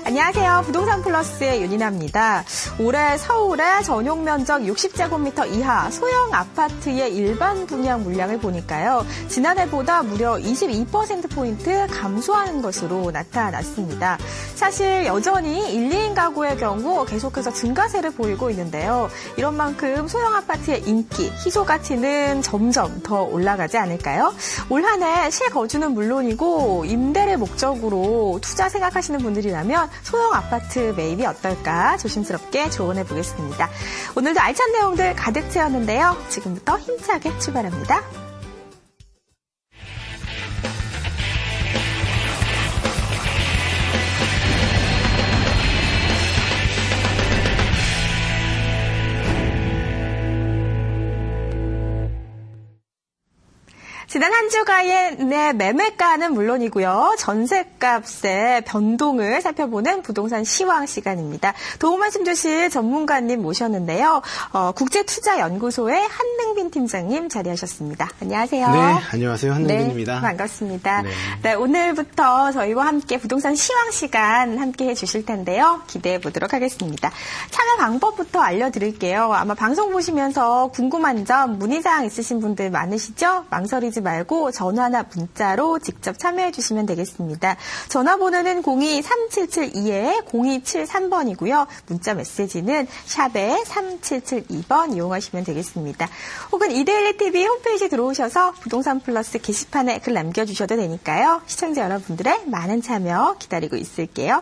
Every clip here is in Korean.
안녕하세요. 부동산 플러스의 윤이나입니다. 올해 서울의 전용 면적 60제곱미터 이하 소형 아파트의 일반 분양 물량을 보니까요. 지난해보다 무려 22%포인트 감소하는 것으로 나타났습니다. 사실 여전히 1, 2인 가구의 경우 계속해서 증가세를 보이고 있는데요. 이런 만큼 소형 아파트의 인기, 희소 가치는 점점 더 올라가지 않을까요? 올 한 해 실거주는 물론이고 임대를 목적으로 투자 생각하시는 분들이라면 소형 아파트 매입이 어떨까 조심스럽게 조언해 보겠습니다. 오늘도 알찬 내용들 가득 채웠는데요. 지금부터 힘차게 출발합니다. 지난 한 주간의 매매가는 물론이고요. 전셋값의 변동을 살펴보는 부동산 시황 시간입니다. 도움 말씀 주실 전문가님 모셨는데요. 국제투자연구소의 한능빈 팀장님 자리하셨습니다. 안녕하세요. 네, 안녕하세요. 한능빈입니다. 네, 반갑습니다. 네, 오늘부터 저희와 함께 부동산 시황 시간 함께 해주실 텐데요. 기대해 보도록 하겠습니다. 참여 방법부터 알려드릴게요. 아마 방송 보시면서 궁금한 점, 문의사항 있으신 분들 많으시죠? 망설이지 말고 전화나 문자로 직접 참여해 주시면 되겠습니다. 전화번호는 02-3772-0273번이고요. 문자 메시지는 샵에 3772번 이용하시면 되겠습니다. 혹은 이데일리TV 홈페이지 들어오셔서 부동산 플러스 게시판에 글 남겨주셔도 되니까요. 시청자 여러분들의 많은 참여 기다리고 있을게요.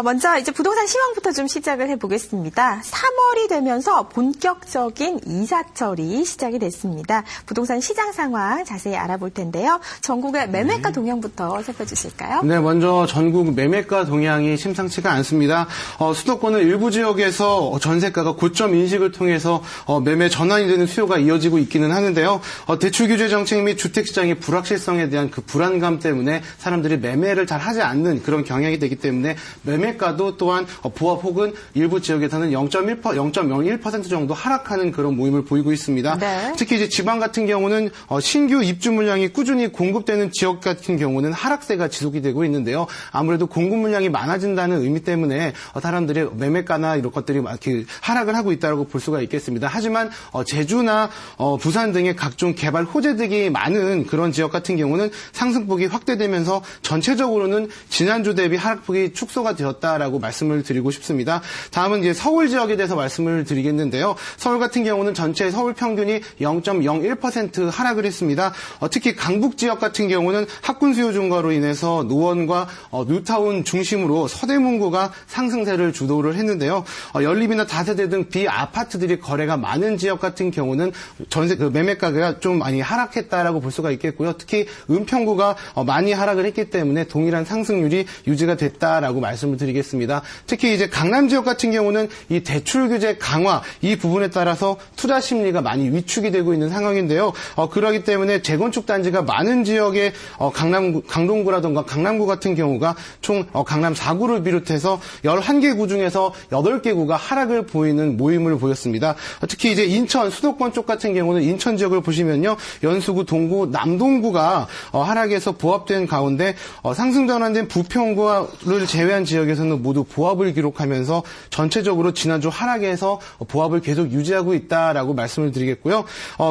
먼저 이제 부동산 시황부터 좀 시작을 해보겠습니다. 3월이 되면서 본격적인 이사철이 시작이 됐습니다. 부동산 시장 상황 자세히 알아볼 텐데요. 전국의 매매가 동향부터 살펴주실까요? 네, 먼저 전국 매매가 동향이 심상치가 않습니다. 수도권은 일부 지역에서 전세가가 고점 인식을 통해서 매매 전환이 되는 수요가 이어지고 있기는 하는데요. 대출 규제 정책 및 주택 시장의 불확실성에 대한 그 불안감 때문에 사람들이 매매를 잘 하지 않는 그런 경향이 되기 때문에 매매가도 또한 보합 혹은 일부 지역에서는 0.01% 정도 하락하는 그런 모임을 보이고 있습니다. 네. 특히 이제 지방 같은 경우는 신규 입주 물량이 꾸준히 공급되는 지역 같은 경우는 하락세가 지속이 되고 있는데요. 아무래도 공급 물량이 많아진다는 의미 때문에 사람들이 매매가나 이런 것들이 이렇게 하락을 하고 있다고 볼 수가 있겠습니다. 하지만 제주나 부산 등의 각종 개발 호재들이 많은 그런 지역 같은 경우는 상승폭이 확대되면서 전체적으로는 지난주 대비 하락폭이 축소가 되었다라고 말씀을 드리고 싶습니다. 다음은 이제 서울 지역에 대해서 말씀을 드리겠는데요. 서울 같은 경우는 전체 서울 평균이 0.01% 하락을 했습니다. 특히 강북 지역 같은 경우는 학군 수요 증가로 인해서 노원과 뉴타운 중심으로 서대문구가 상승세를 주도를 했는데요. 연립이나 다세대 등 비아파트들이 거래가 많은 지역 같은 경우는 전세 매매가가 좀 많이 하락했다라고 볼 수가 있겠고요. 특히 은평구가 많이 하락을 했기 때문에 동일한 상승률이 유지가 됐다라고 말씀을 드리겠습니다. 특히 이제 강남 지역 같은 경우는 이 대출 규제 강화 이 부분에 따라서 투자 심리가 많이 위축이 되고 있는 상황인데요. 그러기 때문에 재건축 단지가 많은 지역의 강동구라든가 강남구 같은 경우가 총 강남 4구를 비롯해서 11개 구 중에서 8개 구가 하락을 보이는 모임을 보였습니다. 특히 이제 인천 수도권 쪽 같은 경우는 인천 지역을 보시면요. 연수구, 동구, 남동구가 하락해서 보합된 가운데 상승 전환된 부평구를 제외한 지역에서는 모두 보합을 기록하면서 전체적으로 지난주 하락에서 보합을 계속 유지하고 있다라고 말씀을 드리겠고요.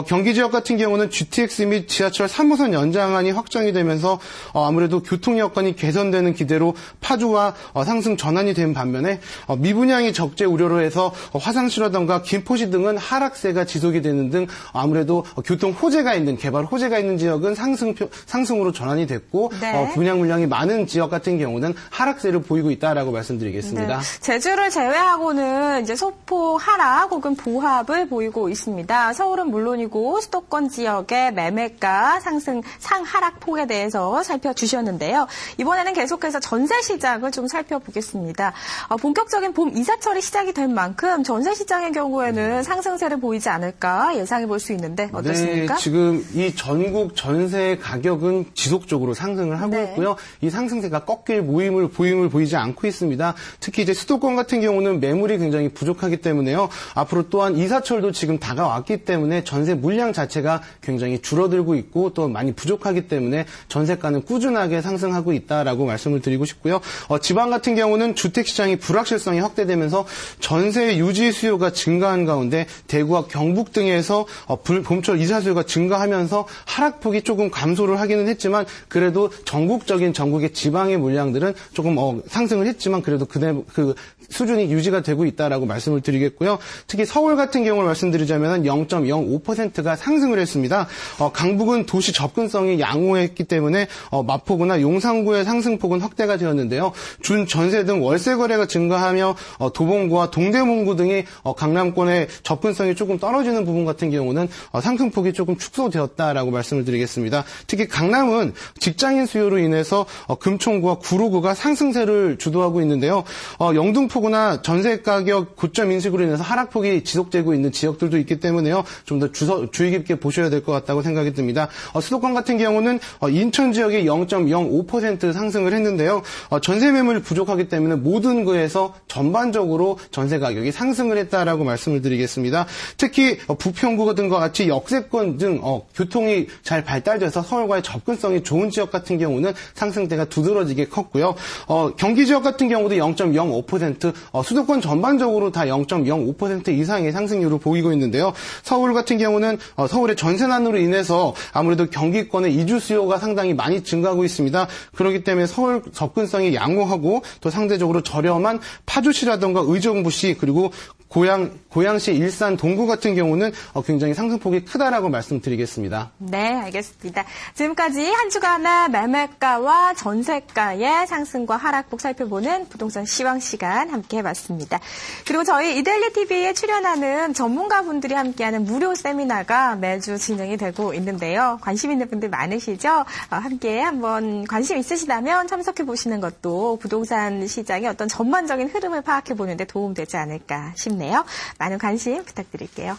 경기 지역 같은 경우는 GTX 및 지하철 3호선 연장안이 확정이 되면서 아무래도 교통 여건이 개선되는 기대로 파주와 상승 전환이 된 반면에 미분양이 적재 우려로 해서 화상시라든가 김포시 등은 하락세가 지속이 되는 등 아무래도 교통 호재가 있는 개발 호재가 있는 지역은 상승으로 전환이 됐고 네. 분양 물량이 많은 지역 같은 경우는 하락세를 보이고 있다라고 말씀드리겠습니다. 네. 제주를 제외하고는 이제 소폭 하락 혹은 보합을 보이고 있습니다. 서울은 물론이고 수도권 지역의 매매가 상하락 폭에 대해서 살펴주셨는데요. 이번에는 계속해서 전세 시장을 좀 살펴보겠습니다. 본격적인 봄 이사철이 시작이 된 만큼 전세 시장의 경우에는 상승세를 보이지 않을까 예상해 볼 수 있는데 어떻습니까? 네, 지금 이 전국 전세 가격은 지속적으로 상승을 하고 네. 있고요. 이 상승세가 꺾일 모임을 보이지 않고 있습니다. 특히 이제 수도권 같은 경우는 매물이 굉장히 부족하기 때문에요. 앞으로 또한 이사철도 지금 다가왔기 때문에 전세 물량 자체가 굉장히 줄어들고 있고 또 많이 부족하기 때문에 전세가는 꾸준하게 상승하고 있다라고 말씀을 드리고 싶고요. 지방 같은 경우는 주택시장이 불확실성이 확대되면서 전세 유지 수요가 증가한 가운데 대구와 경북 등에서 봄철 이사 수요가 증가하면서 하락폭이 조금 감소를 하기는 했지만 그래도 전국의 지방의 물량들은 조금 상승을 했지만 그래도 그 수준이 유지가 되고 있다라고 말씀을 드리겠고요. 특히 서울 같은 경우를 말씀드리자면 0.05%가 상승을 했습니다. 강북은 도시 접근성이 양호했기 때문에 마포구나 용산구의 상승폭은 확대가 되었는데요. 준 전세 등 월세 거래가 증가하며 도봉구와 동대문구 등이 강남권의 접근성이 조금 떨어지는 부분 같은 경우는 상승폭이 조금 축소되었다라고 말씀을 드리겠습니다. 특히 강남은 직장인 수요로 인해서 금총구와 구로구가 상승세를 주도하고 있는데요. 영등포구나 전세 가격 고점 인식으로 인해서 하락폭이 지속되고 있는 지역들도 있기 때문에요. 좀 더 주의 깊게 보셔야 될 것 같다고 생각이 듭니다. 수도권 같은 경우는 인천 지역이 0.05% 상승을 했는데요. 전세 매물이 부족하기 때문에 모든 구에서 전반적으로 전세 가격이 상승을 했다라고 말씀을 드리겠습니다. 특히 부평구 등과 같이 역세권 등 교통이 잘 발달돼서 서울과의 접근성이 좋은 지역 같은 경우는 상승세가 두드러지게 컸고요. 경기 지역 같은 경우도 0.05%, 수도권 전반적으로 다 0.05% 이상의 상승률을 보이고 있는데요. 서울 같은 경우는 서울의 전세난으로 인해서 아무래도 경기권의 이주 수요가 상당히 많이 증가하고 있습니다. 그렇기 때문에 서울 접근성이 양호하고 또 상대적으로 저렴한 파주시라든가 의정부시 그리고 고양시, 일산, 동구 같은 경우는 굉장히 상승폭이 크다라고 말씀드리겠습니다. 네, 알겠습니다. 지금까지 한 주간의 매매가와 전세가의 상승과 하락폭 살펴보는 부동산 시황 시간 함께 해봤습니다. 그리고 저희 이데일리 TV에 출연하는 전문가분들이 함께하는 무료 세미나가 매주 진행이 되고 있는데요. 관심 있는 분들 많으시죠? 함께 한번 관심 있으시다면 참석해 보시는 것도 부동산 시장의 어떤 전반적인 흐름을 파악해 보는데 도움되지 않을까 싶네요. 많은 관심 부탁드릴게요.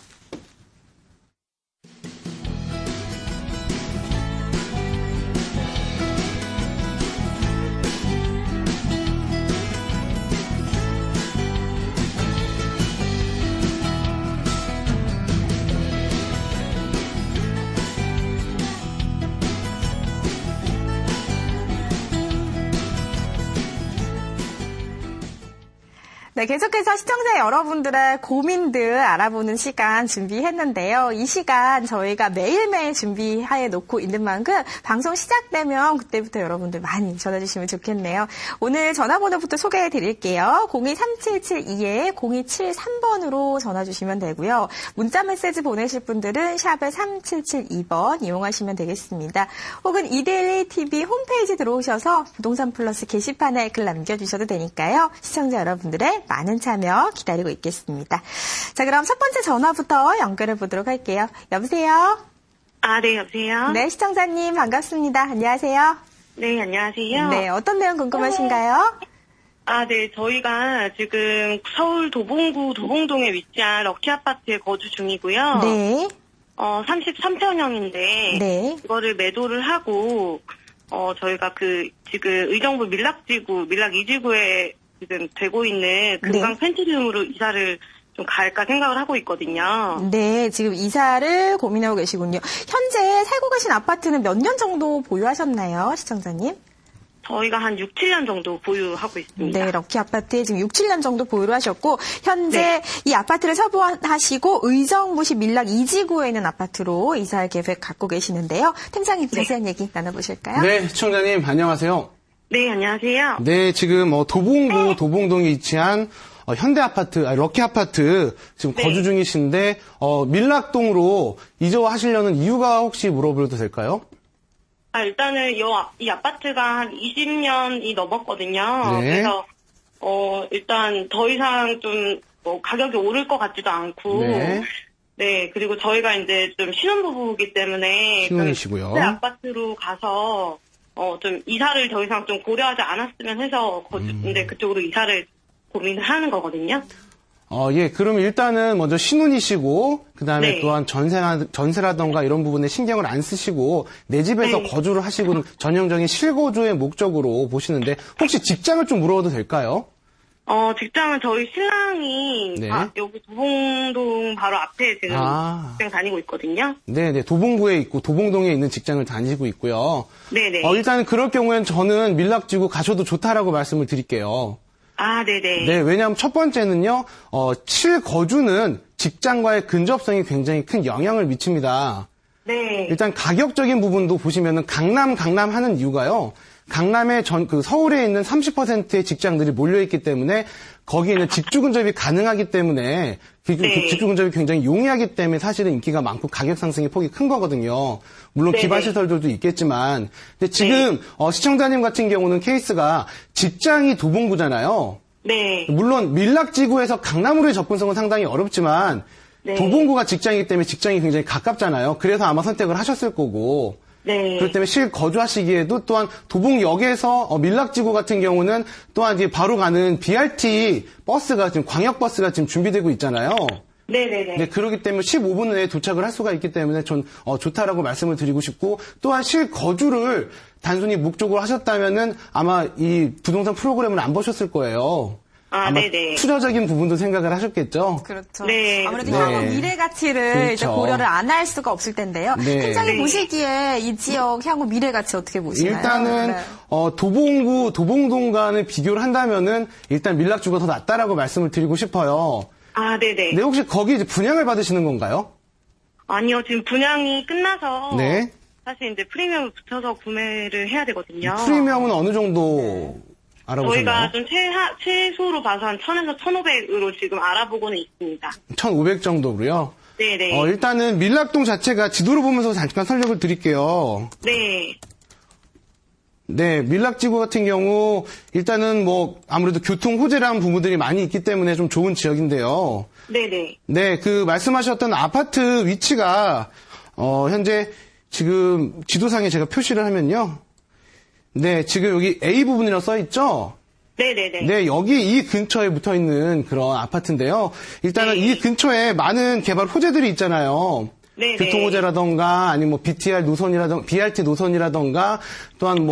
네, 계속해서 시청자 여러분들의 고민들 알아보는 시간 준비했는데요. 이 시간 저희가 매일매일 준비해 놓고 있는 만큼 방송 시작되면 그때부터 여러분들 많이 전화 주시면 좋겠네요. 오늘 전화번호부터 소개해 드릴게요. 023772-0273번으로 전화 주시면 되고요. 문자 메시지 보내실 분들은 샵에 3772번 이용하시면 되겠습니다. 혹은 이데일리 TV 홈페이지 들어오셔서 부동산 플러스 게시판에 글 남겨주셔도 되니까요. 시청자 여러분들의 많은 참여 기다리고 있겠습니다. 자, 그럼 첫 번째 전화부터 연결해 보도록 할게요. 여보세요? 네, 여보세요? 네, 시청자님 반갑습니다. 안녕하세요. 네, 안녕하세요. 네, 어떤 내용 궁금하신가요? 네, 저희가 지금 서울 도봉구 도봉동에 위치한 럭키 아파트에 거주 중이고요. 네. 33평형인데, 네. 이거를 매도를 하고, 저희가 지금 의정부 밀락지구, 밀락 2지구에 지금 되고 있는 금강 펜트리움으로 이사를 좀 갈까 생각을 하고 있거든요. 네, 지금 이사를 고민하고 계시군요. 현재 살고 계신 아파트는 몇 년 정도 보유하셨나요, 시청자님? 저희가 한 6, 7년 정도 보유하고 있습니다. 네, 럭키 아파트에 지금 6, 7년 정도 보유를 하셨고 현재 이 아파트를 처분하시고 의정부시 밀락 2지구에 있는 아파트로 이사할 계획 갖고 계시는데요. 팀장님 자세한 얘기 나눠보실까요? 네, 시청자님 안녕하세요. 네, 안녕하세요. 네, 지금 도봉구 도봉동에 위치한 현대아파트, 럭키 아파트 지금 거주 중이신데 밀락동으로 이적하시려는 이유가 혹시 물어봐도 될까요? 일단은 이 아파트가 한 20년이 넘었거든요. 네. 그래서 일단 더 이상 좀 가격이 오를 것 같지도 않고 네, 그리고 저희가 이제 좀 신혼부부이기 때문에 신혼이시고요. 그 아파트로 가서 좀 이사를 더 이상 좀 고려하지 않았으면 해서 근데 그쪽으로 이사를 고민을 하는 거거든요. 예, 그러면 일단은 먼저 신혼이시고, 그 다음에 또한 전세라던가 이런 부분에 신경을 안 쓰시고, 내 집에서 거주를 하시고, 전형적인 실거주의 목적으로 보시는데, 혹시 직장을 좀 물어봐도 될까요? 직장은 저희 신랑이 네. 여기 도봉동 바로 앞에 지금 직장 다니고 있거든요. 네네. 도봉구에 있고 도봉동에 있는 직장을 다니고 있고요. 네네. 일단은 그럴 경우에는 저는 밀락지구 가셔도 좋다라고 말씀을 드릴게요. 아, 네네. 네, 왜냐하면 첫 번째는요, 실거주는 직장과의 근접성이 굉장히 큰 영향을 미칩니다. 네. 일단 가격적인 부분도 보시면은 강남 하는 이유가요. 강남에 서울에 있는 30%의 직장들이 몰려있기 때문에 거기에는 직주 근접이 가능하기 때문에 네. 직주 근접이 굉장히 용이하기 때문에 사실은 인기가 많고 가격 상승의 폭이 큰 거거든요. 물론 네네. 기반 시설들도 있겠지만, 근데 지금 시청자님 같은 경우는 케이스가 직장이 도봉구잖아요. 네. 물론 밀락지구에서 강남으로의 접근성은 상당히 어렵지만 네. 도봉구가 직장이기 때문에 직장이 굉장히 가깝잖아요. 그래서 아마 선택을 하셨을 거고. 네. 그렇기 때문에 실거주하시기에도 또한 도봉역에서 밀락지구 같은 경우는 또한 이제 바로 가는 BRT 버스가 지금 광역버스가 지금 준비되고 있잖아요. 네네네. 네, 그렇기 때문에 15분 내에 도착을 할 수가 있기 때문에 전 좋다라고 말씀을 드리고 싶고, 또한 실거주를 단순히 목적으로 하셨다면은 아마 이 부동산 프로그램을 안 보셨을 거예요. 아마 네네. 투자적인 부분도 생각을 하셨겠죠? 그렇죠. 네. 아무래도 네. 향후 미래 가치를 그렇죠. 이제 고려를 안 할 수가 없을 텐데요. 네. 팀장님 네. 보시기에 이 지역 향후 미래 가치 어떻게 보시나요? 일단은 네. 도봉동과는 비교를 한다면은 일단 밀락주가 더 낫다라고 말씀을 드리고 싶어요. 아, 네네. 네, 혹시 거기 이제 분양을 받으시는 건가요? 아니요, 지금 분양이 끝나서. 네. 사실 이제 프리미엄을 붙여서 구매를 해야 되거든요. 프리미엄은 어느 정도 알아보셨나요? 저희가 좀 최소로 봐서 한 1000에서 1500으로 지금 알아보고는 있습니다. 1,500 정도로요? 네네. 일단은 밀락동 자체가 지도를 보면서 잠깐 설명을 드릴게요. 네. 네, 밀락지구 같은 경우 일단은 아무래도 교통 호재라는 부분들이 많이 있기 때문에 좀 좋은 지역인데요. 네네. 네, 그 말씀하셨던 아파트 위치가 현재 지금 지도상에 제가 표시를 하면요. 네, 지금 여기 A 부분이라고 써 있죠? 네네네. 네, 여기 이 근처에 붙어 있는 그런 아파트인데요. 일단은 네. 이 근처에 많은 개발 호재들이 있잖아요. 네네. 교통호재라던가 아니면 BTR 노선이라던가 BRT 노선이라던가 또한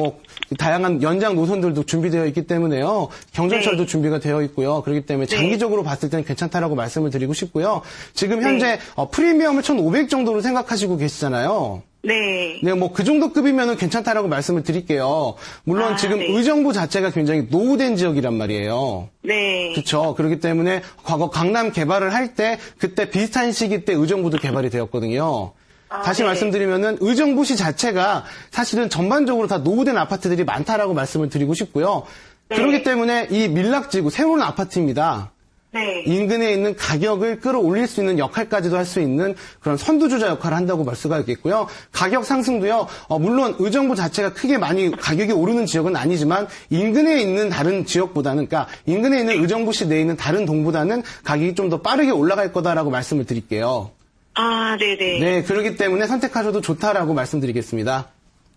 다양한 연장 노선들도 준비되어 있기 때문에요. 경전철도 네. 준비가 되어 있고요. 그렇기 때문에 네. 장기적으로 봤을 때는 괜찮다라고 말씀을 드리고 싶고요. 지금 현재 프리미엄을 1,500 정도로 생각하시고 계시잖아요. 네. 네, 그 정도 급이면은 괜찮다라고 말씀을 드릴게요. 물론 지금 네. 의정부 자체가 굉장히 노후된 지역이란 말이에요. 네. 그렇죠. 그렇기 때문에 과거 강남 개발을 할 때 그때 비슷한 시기 때 의정부도 개발이 되었거든요. 다시 네. 말씀드리면은 의정부시 자체가 사실은 전반적으로 다 노후된 아파트들이 많다라고 말씀을 드리고 싶고요. 네. 그렇기 때문에 이 밀락지구 새로운 아파트입니다. 네. 인근에 있는 가격을 끌어올릴 수 있는 역할까지도 할 수 있는 그런 선두주자 역할을 한다고 볼 수가 있겠고요. 가격 상승도요. 물론 의정부 자체가 크게 많이 가격이 오르는 지역은 아니지만 인근에 있는 다른 지역보다는, 그러니까 인근에 있는 의정부시 내에 있는 다른 동보다는 가격이 좀 더 빠르게 올라갈 거다라고 말씀을 드릴게요. 아, 네네. 네, 그렇기 때문에 선택하셔도 좋다라고 말씀드리겠습니다.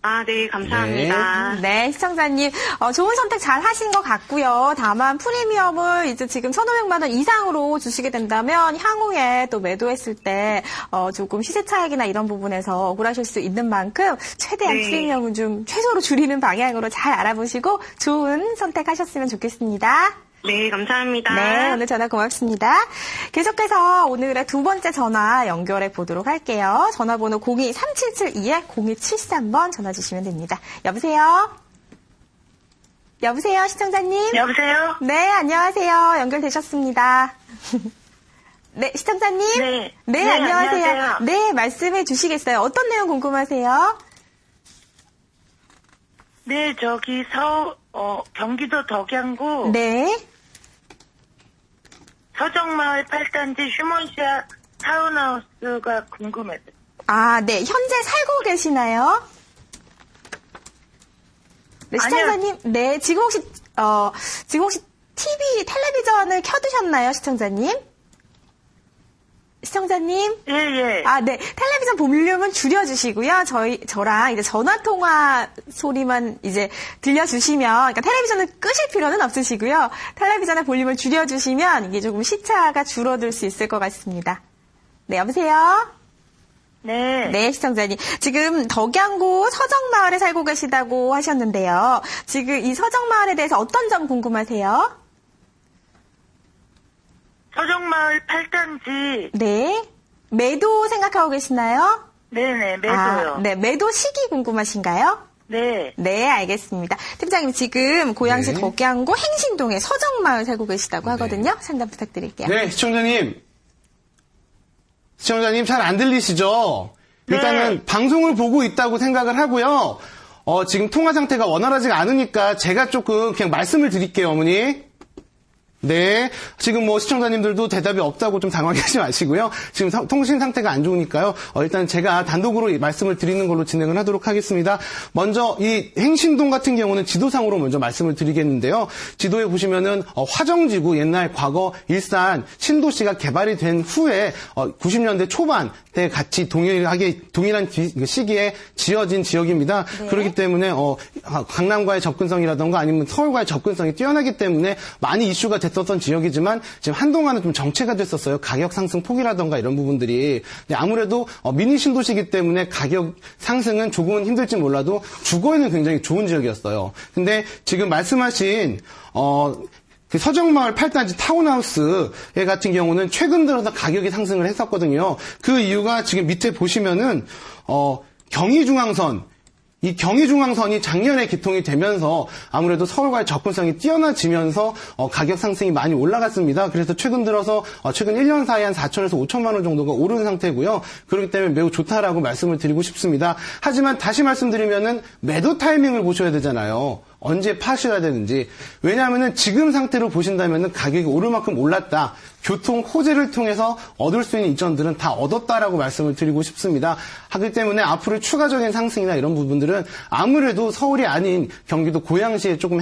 아, 네, 감사합니다. 네, 시청자님, 좋은 선택 잘 하신 것 같고요. 다만 프리미엄을 이제 지금 1,500만 원 이상으로 주시게 된다면 향후에 또 매도했을 때 조금 시세 차익이나 이런 부분에서 억울하실 수 있는 만큼 최대한 네. 프리미엄은 좀 최소로 줄이는 방향으로 잘 알아보시고 좋은 선택하셨으면 좋겠습니다. 네, 감사합니다. 네, 오늘 전화 고맙습니다. 계속해서 오늘의 두 번째 전화 연결해 보도록 할게요. 전화번호 02-3772-0273번 전화 주시면 됩니다. 여보세요? 여보세요, 시청자님? 여보세요? 네, 안녕하세요. 연결되셨습니다. 네, 시청자님? 네. 네, 네, 안녕하세요. 안녕하세요. 네, 말씀해 주시겠어요? 어떤 내용 궁금하세요? 네, 경기도 덕양구 네. 서정마을 8단지 휴먼시아 타운하우스가 궁금해서. 아, 네. 현재 살고 계시나요? 네, 시청자님. 네, 지금 혹시 텔레비전을 켜두셨나요, 시청자님? 시청자님? 예, 예. 아, 네. 텔레비전 볼륨은 줄여주시고요. 저랑 이제 전화통화 소리만 이제 들려주시면, 그러니까 텔레비전을 끄실 필요는 없으시고요. 텔레비전의 볼륨을 줄여주시면 이게 조금 시차가 줄어들 수 있을 것 같습니다. 네, 여보세요? 네. 네, 시청자님. 지금 덕양구 서정마을에 살고 계시다고 하셨는데요. 지금 이 서정마을에 대해서 어떤 점 궁금하세요? 서정마을 8단지. 네. 매도 생각하고 계시나요? 네네, 매도요. 네, 매도 시기 궁금하신가요? 네. 네, 알겠습니다. 팀장님 지금 고양시 네. 덕양구 행신동에 서정마을 살고 계시다고 하거든요. 상담 부탁드릴게요. 네, 시청자님 잘 안 들리시죠? 일단은 네. 방송을 보고 있다고 생각을 하고요. 지금 통화 상태가 원활하지가 않으니까 제가 조금 그냥 말씀을 드릴게요, 어머니. 네. 지금 뭐 시청자님들도 대답이 없다고 좀 당황하지 마시고요. 지금 통신 상태가 안 좋으니까요. 일단 제가 단독으로 말씀을 드리는 걸로 진행을 하도록 하겠습니다. 먼저 이 행신동 같은 경우는 지도상으로 먼저 말씀을 드리겠는데요. 지도에 보시면은 화정지구 옛날 과거 일산 신도시가 개발이 된 후에 90년대 초반 때 같이 동일한 시기에 지어진 지역입니다. 네. 그렇기 때문에 강남과의 접근성이라던가 아니면 서울과의 접근성이 뛰어나기 때문에 많이 이슈가 됐었던 지역이지만 지금 한동안은 좀 정체가 됐었어요. 가격 상승 폭이라던가 이런 부분들이. 근데 아무래도 미니 신도시이기 때문에 가격 상승은 조금은 힘들지 몰라도 주거에는 굉장히 좋은 지역이었어요. 근데 지금 말씀하신 그 서정마을 8단지 타운하우스 같은 경우는 최근 들어서 가격이 상승을 했었거든요. 그 이유가 지금 밑에 보시면은 경의중앙선, 이 경의중앙선이 작년에 개통이 되면서 아무래도 서울과의 접근성이 뛰어나지면서 가격 상승이 많이 올라갔습니다. 그래서 최근 들어서 최근 1년 사이에 한 4천에서 5천만 원 정도가 오른 상태고요. 그렇기 때문에 매우 좋다라고 말씀을 드리고 싶습니다. 하지만 다시 말씀드리면은 매도 타이밍을 보셔야 되잖아요. 언제 파셔야 되는지. 왜냐하면은 지금 상태로 보신다면은 가격이 오를 만큼 올랐다. 교통 호재를 통해서 얻을 수 있는 이점들은 다 얻었다라고 말씀을 드리고 싶습니다. 하기 때문에 앞으로 추가적인 상승이나 이런 부분들은 아무래도 서울이 아닌 경기도 고양시에 조금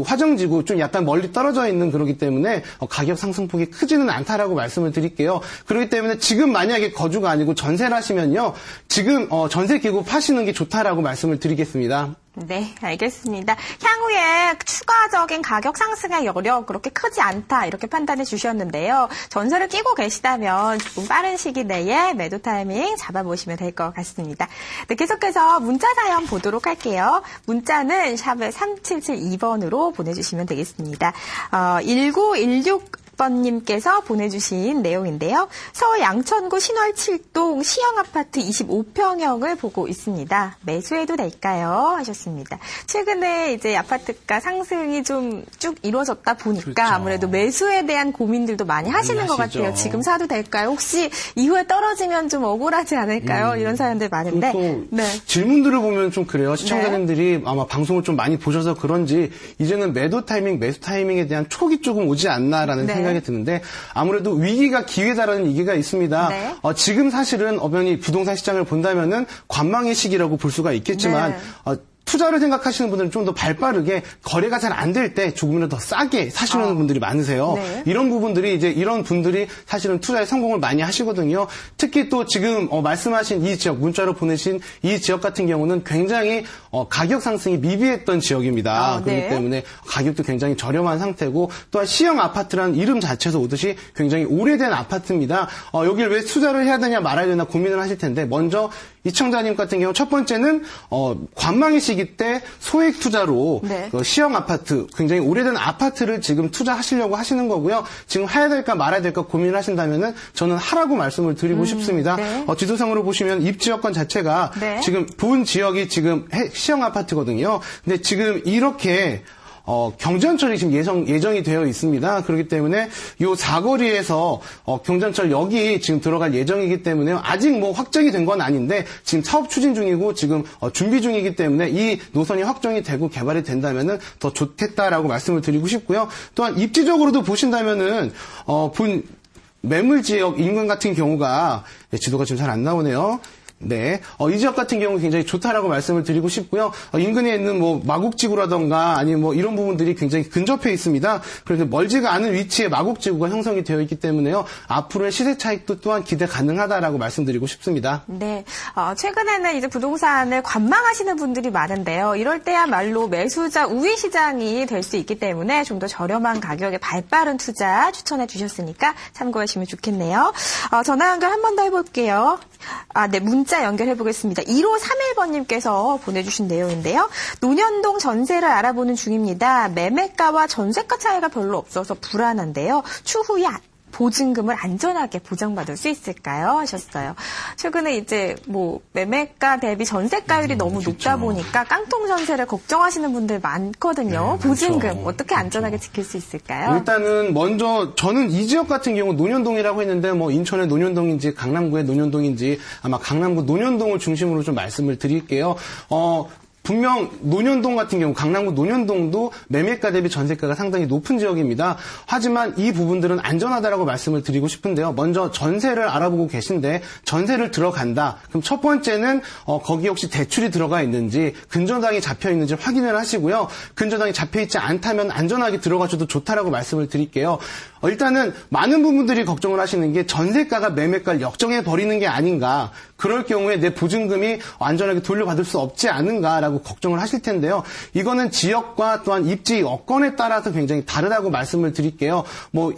화정지구 좀 약간 멀리 떨어져 있는 그러기 때문에 가격 상승폭이 크지는 않다라고 말씀을 드릴게요. 그렇기 때문에 지금 만약에 거주가 아니고 전세를 하시면요. 지금 전세 기구 파시는 게 좋다라고 말씀을 드리겠습니다. 네, 알겠습니다. 향후에 추가적인 가격 상승의 여력 그렇게 크지 않다 이렇게 판단해 주셨는데요. 전세를 끼고 계시다면 조금 빠른 시기 내에 매도 타이밍 잡아보시면 될 것 같습니다. 네, 계속해서 문자 사연 보도록 할게요. 문자는 샵에 3772번으로 보내주시면 되겠습니다. 1916번님께서 보내주신 내용인데요. 서울 양천구 신월 7동 시형아파트 25평형을 보고 있습니다. 매수해도 될까요? 하셨습니다. 최근에 이제 아파트가 상승이 좀 쭉 이루어졌다 보니까 그렇죠. 아무래도 매수에 대한 고민들도 많이 하시는 것 같아요. 지금 사도 될까요? 혹시 이후에 떨어지면 좀 억울하지 않을까요? 이런 사연들 많은데. 또 네. 질문들을 보면 좀 그래요. 시청자님들이 아마 방송을 좀 많이 보셔서 그런지 이제는 매도 타이밍, 매수 타이밍에 대한 촉이 조금 오지 않나라는 네. 생각이 드는데 아무래도 위기가 기회다라는 얘기가 있습니다. 네. 지금 사실은 엄연히 부동산 시장을 본다면은 관망의 시기라고 볼 수가 있겠지만 네. 투자를 생각하시는 분들은 좀 더 발빠르게 거래가 잘 안 될 때 조금이라도 더 싸게 사시는 분들이 많으세요. 네. 이런 부분들이 이런 분들이 사실은 투자에 성공을 많이 하시거든요. 특히 또 지금 말씀하신 이 지역, 문자로 보내신 이 지역 같은 경우는 굉장히 가격 상승이 미비했던 지역입니다. 그렇기 네. 때문에 가격도 굉장히 저렴한 상태고 또한 시형 아파트라는 이름 자체에서 오듯이 굉장히 오래된 아파트입니다. 여기를 왜 투자를 해야 되냐 말아야 되나 고민을 하실 텐데 먼저 이청자님 같은 경우 첫 번째는 관망의 시기 때 소액 투자로 네. 시형 아파트 굉장히 오래된 아파트를 지금 투자하시려고 하시는 거고요. 지금 해야 될까 말아야 될까 고민을 하신다면은 저는 하라고 말씀을 드리고 싶습니다. 네. 지도상으로 보시면 입지여건 자체가 네. 지금 본 지역이 지금 시형 아파트거든요. 근데 지금 이렇게 경전철이 지금 예정이 되어 있습니다. 그렇기 때문에 요 사거리에서 경전철역이 지금 들어갈 예정이기 때문에 아직 뭐 확정이 된 건 아닌데 지금 사업 추진 중이고 지금 준비 중이기 때문에 이 노선이 확정이 되고 개발이 된다면은 더 좋겠다라고 말씀을 드리고 싶고요. 또한 입지적으로도 보신다면은 매물 지역 인근 같은 경우가 지도가 지금 잘 안 나오네요. 네, 이 지역 같은 경우 굉장히 좋다라고 말씀을 드리고 싶고요. 인근에 있는 뭐 마곡지구라던가 아니면 뭐 이런 부분들이 굉장히 근접해 있습니다. 그런데 멀지가 않은 위치에 마곡지구가 형성이 되어 있기 때문에요. 앞으로의 시세 차익도 또한 기대 가능하다라고 말씀드리고 싶습니다. 네, 최근에는 이제 부동산을 관망하시는 분들이 많은데요. 이럴 때야말로 매수자 우위 시장이 될 수 있기 때문에 좀 더 저렴한 가격에 발빠른 투자 추천해 주셨으니까 참고하시면 좋겠네요. 전화 연결 한 번 더 해볼게요. 네, 문자 연결해 보겠습니다. 1531번님께서 보내주신 내용인데요. 논현동 전세를 알아보는 중입니다. 매매가와 전세가 차이가 별로 없어서 불안한데요. 추후에 보증금을 안전하게 보장받을 수 있을까요? 하셨어요. 최근에 이제 매매가 대비 전세가율이 너무 높다 보니까 깡통 전세를 걱정하시는 분들 많거든요. 보증금 그렇죠. 어떻게 안전하게 지킬 수 있을까요? 일단은 먼저 저는 이 지역 같은 경우 논현동이라고 했는데 인천의 논현동인지 강남구의 논현동인지 아마 강남구 논현동을 중심으로 좀 말씀을 드릴게요. 분명 논현동 같은 경우 강남구 논현동도 매매가 대비 전세가가 상당히 높은 지역입니다. 하지만 이 부분들은 안전하다라고 말씀을 드리고 싶은데요. 먼저 전세를 알아보고 계신데 전세를 들어간다. 그럼 첫 번째는 거기 혹시 대출이 들어가 있는지 근저당이 잡혀 있는지 확인을 하시고요. 근저당이 잡혀 있지 않다면 안전하게 들어가셔도 좋다라고 말씀을 드릴게요. 일단은 많은 부분들이 걱정을 하시는 게 전세가가 매매가를 역정해 버리는 게 아닌가. 그럴 경우에 내 보증금이 안전하게 돌려받을 수 없지 않은가라고 걱정을 하실 텐데요. 이거는 지역과 또한 입지 여건에 따라서 굉장히 다르다고 말씀을 드릴게요.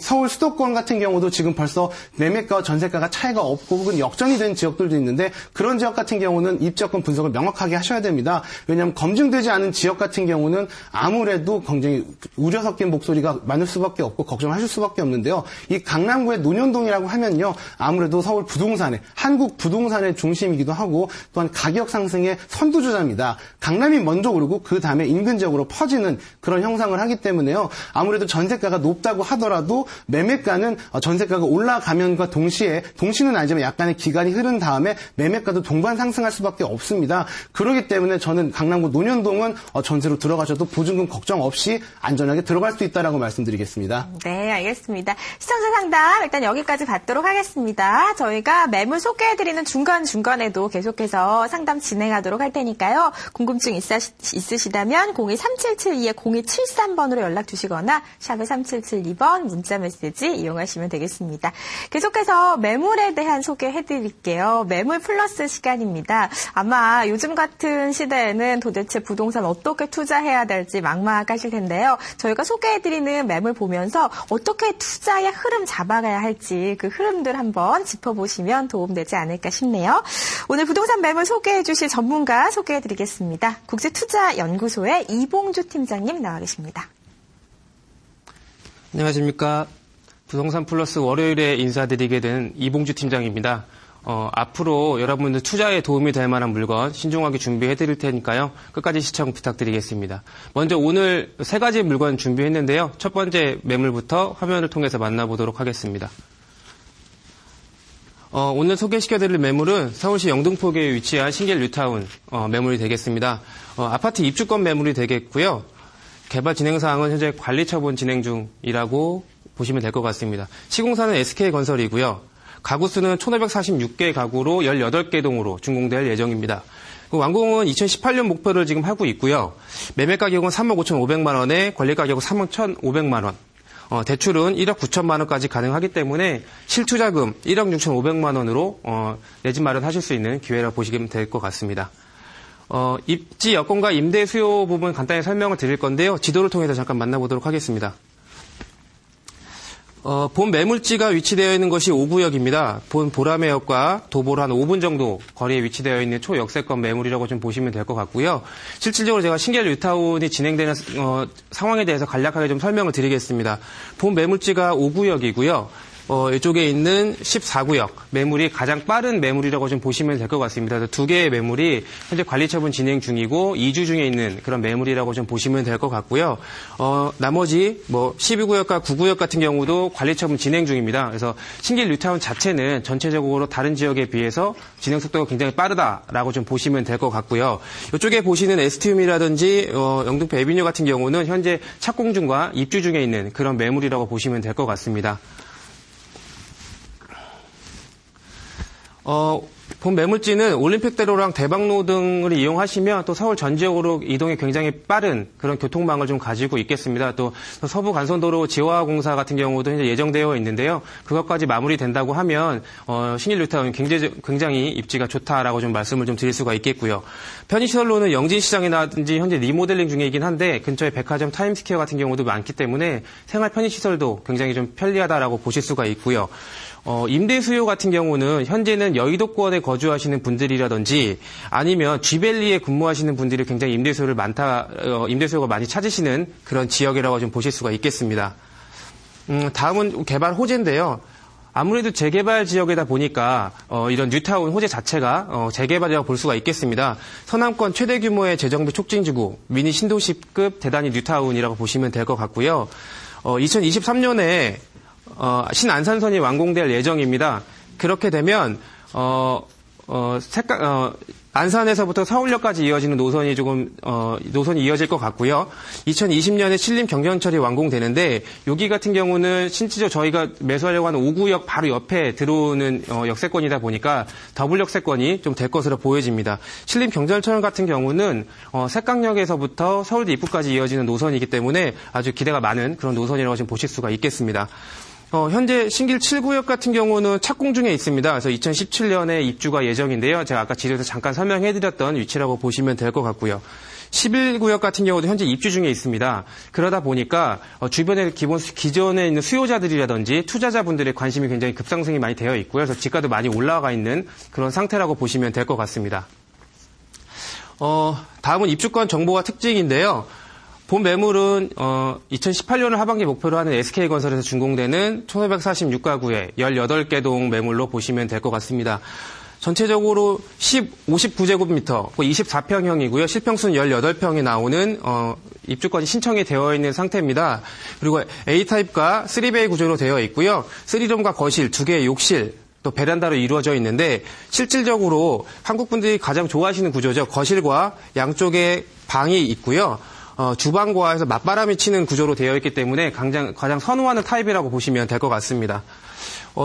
서울 수도권 같은 경우도 지금 벌써 매매가와 전세가가 차이가 없고 혹은 역전이 된 지역들도 있는데 그런 지역 같은 경우는 입지 여건 분석을 명확하게 하셔야 됩니다. 왜냐하면 검증되지 않은 지역 같은 경우는 아무래도 굉장히 우려 섞인 목소리가 많을 수밖에 없고 걱정하실 수밖에 없는데요. 이 강남구의 논현동이라고 하면요. 아무래도 서울 부동산의 한국 부동산의 중심이기도 하고 또한 가격 상승의 선두주자입니다. 강남이 먼저 오르고 그 다음에 인근 지역으로 퍼지는 그런 형상을 하기 때문에요. 아무래도 전세가가 높다고 하더라도 매매가는 전세가가 올라가면과 동시는 아니지만 약간의 기간이 흐른 다음에 매매가도 동반 상승할 수밖에 없습니다. 그렇기 때문에 저는 강남구 논현동은 전세로 들어가셔도 보증금 걱정 없이 안전하게 들어갈 수 있다라고 말씀드리겠습니다. 네, 알겠습니다. 시청자 상담 일단 여기까지 받도록 하겠습니다. 저희가 매물 소개해드리는 중간중간에도 계속해서 상담 진행하도록 할 테니까요. 궁금증 있으시다면 023772-0273번으로 연락 주시거나 샵에 3772번 문자 메시지 이용하시면 되겠습니다. 계속해서 매물에 대한 소개해드릴게요. 매물 플러스 시간입니다. 아마 요즘 같은 시대에는 도대체 부동산 어떻게 투자해야 될지 막막하실 텐데요. 저희가 소개해드리는 매물 보면서 어떻게 투자의 흐름 잡아가야 할지 그 흐름들 한번 짚어보시면 도움되지 않을까 싶네요. 오늘 부동산 매물 소개해 주실 전문가 소개해드리겠습니다. 국제투자연구소의 이봉주 팀장님 나와 계십니다. 안녕하십니까. 부동산 플러스 월요일에 인사드리게 된 이봉주 팀장입니다. 앞으로 여러분들 투자에 도움이 될 만한 물건 신중하게 준비해 드릴 테니까요. 끝까지 시청 부탁드리겠습니다. 먼저 오늘 세 가지 물건 준비했는데요. 첫 번째 매물부터 화면을 통해서 만나보도록 하겠습니다. 오늘 소개시켜드릴 매물은 서울시 영등포구에 위치한 신길 뉴타운 매물이 되겠습니다. 아파트 입주권 매물이 되겠고요. 개발 진행 사항은 현재 관리 처분 진행 중이라고 보시면 될 것 같습니다. 시공사는 SK건설이고요. 가구 수는 1,546개 가구로 18개 동으로 준공될 예정입니다. 완공은 2018년 목표를 지금 하고 있고요. 매매 가격은 3억 5,500만 원에 관리 가격은 3억 1,500만 원. 대출은 1억 9천만 원까지 가능하기 때문에 실투자금 1억 6,500만 원으로 내 집 마련하실 수 있는 기회라 보시면 될 것 같습니다. 입지 여건과 임대 수요 부분 간단히 설명을 드릴 건데요. 지도를 통해서 잠깐 만나보도록 하겠습니다. 본 매물지가 위치되어 있는 것이 5구역입니다. 본 보라매역과 도보로 한 5분 정도 거리에 위치되어 있는 초역세권 매물이라고 좀 보시면 될 것 같고요. 실질적으로 제가 신길 뉴타운이 진행되는 상황에 대해서 간략하게 좀 설명을 드리겠습니다. 본 매물지가 5구역이고요. 이쪽에 있는 14구역 매물이 가장 빠른 매물이라고 좀 보시면 될 것 같습니다. 두 개의 매물이 현재 관리 처분 진행 중이고 2주 중에 있는 그런 매물이라고 좀 보시면 될 것 같고요. 나머지 12구역과 9구역 같은 경우도 관리 처분 진행 중입니다. 그래서 신길 뉴타운 자체는 전체적으로 다른 지역에 비해서 진행 속도가 굉장히 빠르다라고 좀 보시면 될 것 같고요. 이쪽에 보시는 ST움이라든지 영등포 에비뉴 같은 경우는 현재 착공 중과 입주 중에 있는 그런 매물이라고 보시면 될 것 같습니다. 본 매물지는 올림픽대로랑 대방로 등을 이용하시면 또 서울 전 지역으로 이동이 굉장히 빠른 그런 교통망을 좀 가지고 있겠습니다. 또 서부 간선도로 지화공사 같은 경우도 현재 예정되어 있는데요. 그것까지 마무리된다고 하면 신길 뉴타운 굉장히 입지가 좋다라고 좀 말씀을 좀 드릴 수가 있겠고요. 편의시설로는 영진시장이라든지 현재 리모델링 중이긴 한데 근처에 백화점 타임스퀘어 같은 경우도 많기 때문에 생활 편의시설도 굉장히 좀 편리하다라고 보실 수가 있고요. 임대 수요 같은 경우는 현재는 여의도권에 거주하시는 분들이라든지 아니면 쥐밸리에 근무하시는 분들이 굉장히 임대 수요가 많이 찾으시는 그런 지역이라고 좀 보실 수가 있겠습니다. 다음은 개발 호재인데요. 아무래도 재개발 지역이다 보니까 이런 뉴타운 호재 자체가 재개발이라고 볼 수가 있겠습니다. 서남권 최대 규모의 재정비 촉진지구, 미니 신도시급 대단히 뉴타운이라고 보시면 될 것 같고요. 2023년에 신안산선이 완공될 예정입니다. 그렇게 되면 안산에서부터 서울역까지 이어지는 노선이 노선이 이어질 것 같고요. 2020년에 신림 경전철이 완공되는데 여기 같은 경우는 실질적으로 저희가 매수하려고 하는 5구역 바로 옆에 들어오는 역세권이다 보니까 더블 역세권이 좀 될 것으로 보여집니다. 신림 경전철 같은 경우는 색강역에서부터 서울대 입구까지 이어지는 노선이기 때문에 아주 기대가 많은 그런 노선이라고 지금 보실 수가 있겠습니다. 현재 신길 7구역 같은 경우는 착공 중에 있습니다. 그래서 2017년에 입주가 예정인데요. 제가 아까 지도에서 잠깐 설명해드렸던 위치라고 보시면 될 것 같고요. 11구역 같은 경우도 현재 입주 중에 있습니다. 그러다 보니까 주변에 기존에 있는 수요자들이라든지 투자자분들의 관심이 굉장히 급상승이 많이 되어 있고요. 그래서 지가도 많이 올라가 있는 그런 상태라고 보시면 될 것 같습니다. 다음은 입주권 정보와 특징인데요. 본 매물은 2018년을 하반기 목표로 하는 SK건설에서 준공되는 1546가구의 18개 동 매물로 보시면 될 것 같습니다. 전체적으로 59제곱미터, 24평형이고요. 실평수는 18평이 나오는 입주권이 신청이 되어 있는 상태입니다. 그리고 A타입과 3베이 구조로 되어 있고요. 3룸과 거실, 2개의 욕실, 또 베란다로 이루어져 있는데 실질적으로 한국분들이 가장 좋아하시는 구조죠. 거실과 양쪽에 방이 있고요. 주방과 해서 맞바람이 치는 구조로 되어 있기 때문에 가장 선호하는 타입이라고 보시면 될 것 같습니다.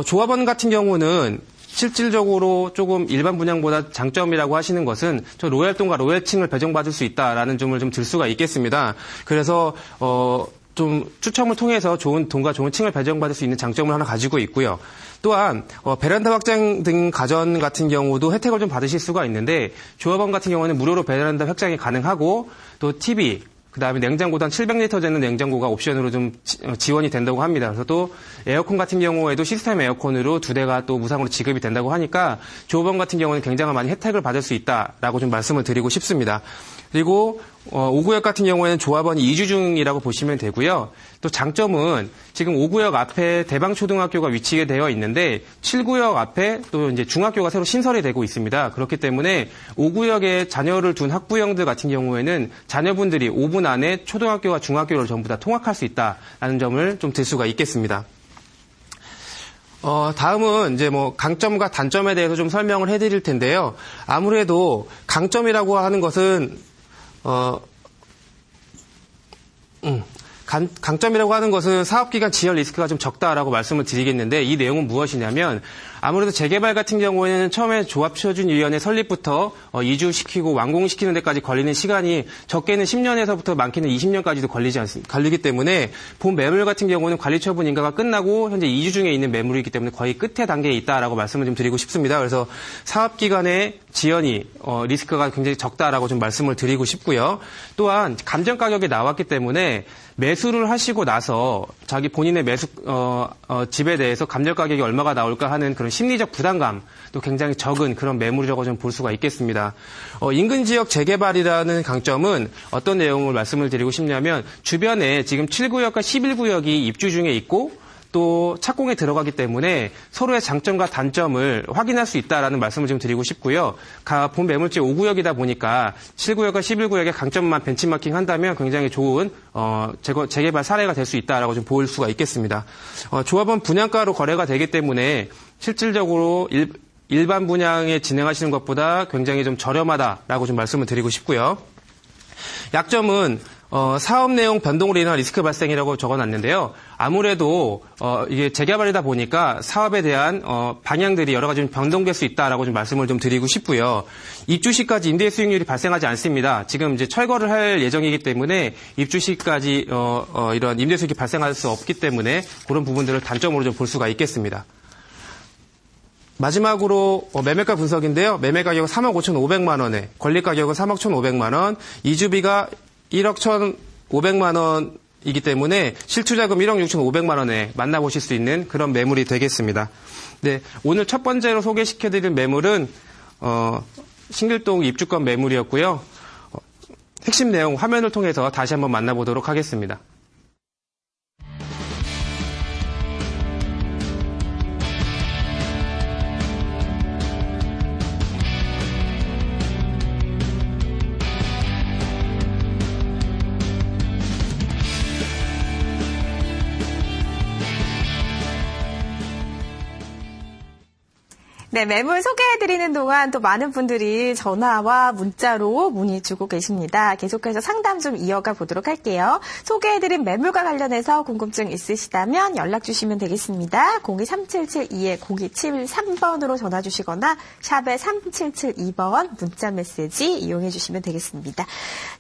조합원 같은 경우는 실질적으로 조금 일반 분양보다 장점이라고 하시는 것은 저 로얄동과 로얄층을 배정받을 수 있다라는 점을 좀 들 수가 있겠습니다. 그래서 좀 추첨을 통해서 좋은 동과 좋은 층을 배정받을 수 있는 장점을 하나 가지고 있고요. 또한 베란다 확장 등 가전 같은 경우도 혜택을 좀 받으실 수가 있는데 조합원 같은 경우는 무료로 베란다 확장이 가능하고 또 TV 그다음에 냉장고도 한 700리터 되는 냉장고가 옵션으로 좀 지원이 된다고 합니다. 그래서 또 에어컨 같은 경우에도 시스템 에어컨으로 2대가 또 무상으로 지급이 된다고 하니까 조합원 같은 경우는 굉장히 많이 혜택을 받을 수 있다라고 좀 말씀을 드리고 싶습니다. 그리고 5구역 같은 경우에는 조합원이 이주 중이라고 보시면 되고요. 또 장점은 지금 5구역 앞에 대방초등학교가 위치가 되어 있는데 7구역 앞에 또 이제 중학교가 새로 신설이 되고 있습니다. 그렇기 때문에 5구역에 자녀를 둔 학부형들 같은 경우에는 자녀분들이 5분 안에 초등학교와 중학교를 전부 다 통학할 수 있다라는 점을 좀 들 수가 있겠습니다. 다음은 이제 강점과 단점에 대해서 좀 설명을 해드릴 텐데요. 아무래도 강점이라고 하는 것은 강점이라고 하는 것은 사업기간 지연 리스크가 좀 적다라고 말씀을 드리겠는데 이 내용은 무엇이냐면 아무래도 재개발 같은 경우에는 처음에 조합표준위원회 설립부터 이주시키고 완공시키는 데까지 걸리는 시간이 적게는 10년에서부터 많게는 20년까지도 걸리기 때문에 본 매물 같은 경우는 관리처분 인가가 끝나고 현재 이주 중에 있는 매물이기 때문에 거의 끝에 단계에 있다라고 말씀을 좀 드리고 싶습니다. 그래서 사업기간의 지연이 리스크가 굉장히 적다라고 좀 말씀을 드리고 싶고요. 또한 감정 가격이 나왔기 때문에 매수를 하시고 나서 자기 본인의 매수 집에 대해서 감정 가격이 얼마가 나올까 하는 그런 심리적 부담감도 굉장히 적은 그런 매물이라고 좀 볼 수가 있겠습니다. 인근 지역 재개발이라는 강점은 어떤 내용을 말씀을 드리고 싶냐면 주변에 지금 7구역과 11구역이 입주 중에 있고 또 착공에 들어가기 때문에 서로의 장점과 단점을 확인할 수 있다라는 말씀을 좀 드리고 싶고요. 본 매물지 5구역이다 보니까 7구역과 11구역의 강점만 벤치마킹 한다면 굉장히 좋은 재개발 사례가 될 수 있다라고 좀 볼 수가 있겠습니다. 조합원 분양가로 거래가 되기 때문에 실질적으로 일반 분양에 진행하시는 것보다 굉장히 좀 저렴하다라고 좀 말씀을 드리고 싶고요. 약점은 사업 내용 변동으로 인한 리스크 발생이라고 적어놨는데요. 아무래도 이게 재개발이다 보니까 사업에 대한 방향들이 여러 가지 좀 변동될 수 있다라고 좀 말씀을 좀 드리고 싶고요. 입주 시까지 임대 수익률이 발생하지 않습니다. 지금 이제 철거를 할 예정이기 때문에 입주 시까지 이런 임대 수익이 발생할 수 없기 때문에 그런 부분들을 단점으로 좀 볼 수가 있겠습니다. 마지막으로 매매가 분석인데요. 매매 가격은 3억 5,500만 원에, 권리 가격은 3억 1,500만 원, 이주비가 1억 1,500만 이기 때문에 실투자금 1억 6,500만 원에 만나보실 수 있는 그런 매물이 되겠습니다. 네, 오늘 첫 번째로 소개시켜드릴 매물은 신길동 입주권 매물이었고요. 핵심 내용 화면을 통해서 다시 한번 만나보도록 하겠습니다. 네, 매물 소개해드리는 동안 또 많은 분들이 전화와 문자로 문의 주고 계십니다. 계속해서 상담 좀 이어가 보도록 할게요. 소개해드린 매물과 관련해서 궁금증 있으시다면 연락 주시면 되겠습니다. 023772-0273번으로 전화 주시거나 샵에 3772번 문자 메시지 이용해 주시면 되겠습니다.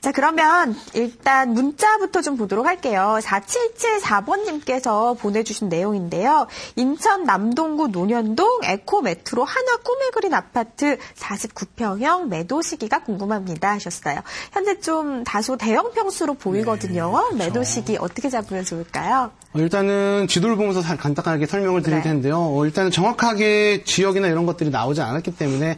자, 그러면 일단 문자부터 좀 보도록 할게요. 4774번님께서 보내주신 내용인데요. 인천 남동구 논현동 에코메트로 하나 꿈을 그린 아파트 49평형 매도 시기가 궁금합니다 하셨어요. 현재 좀 다소 대형 평수로 보이거든요. 네, 그렇죠. 매도 시기 어떻게 잡으면 좋을까요? 일단은 지도를 보면서 간단하게 설명을 드릴 텐데요. 일단은 정확하게 지역이나 이런 것들이 나오지 않았기 때문에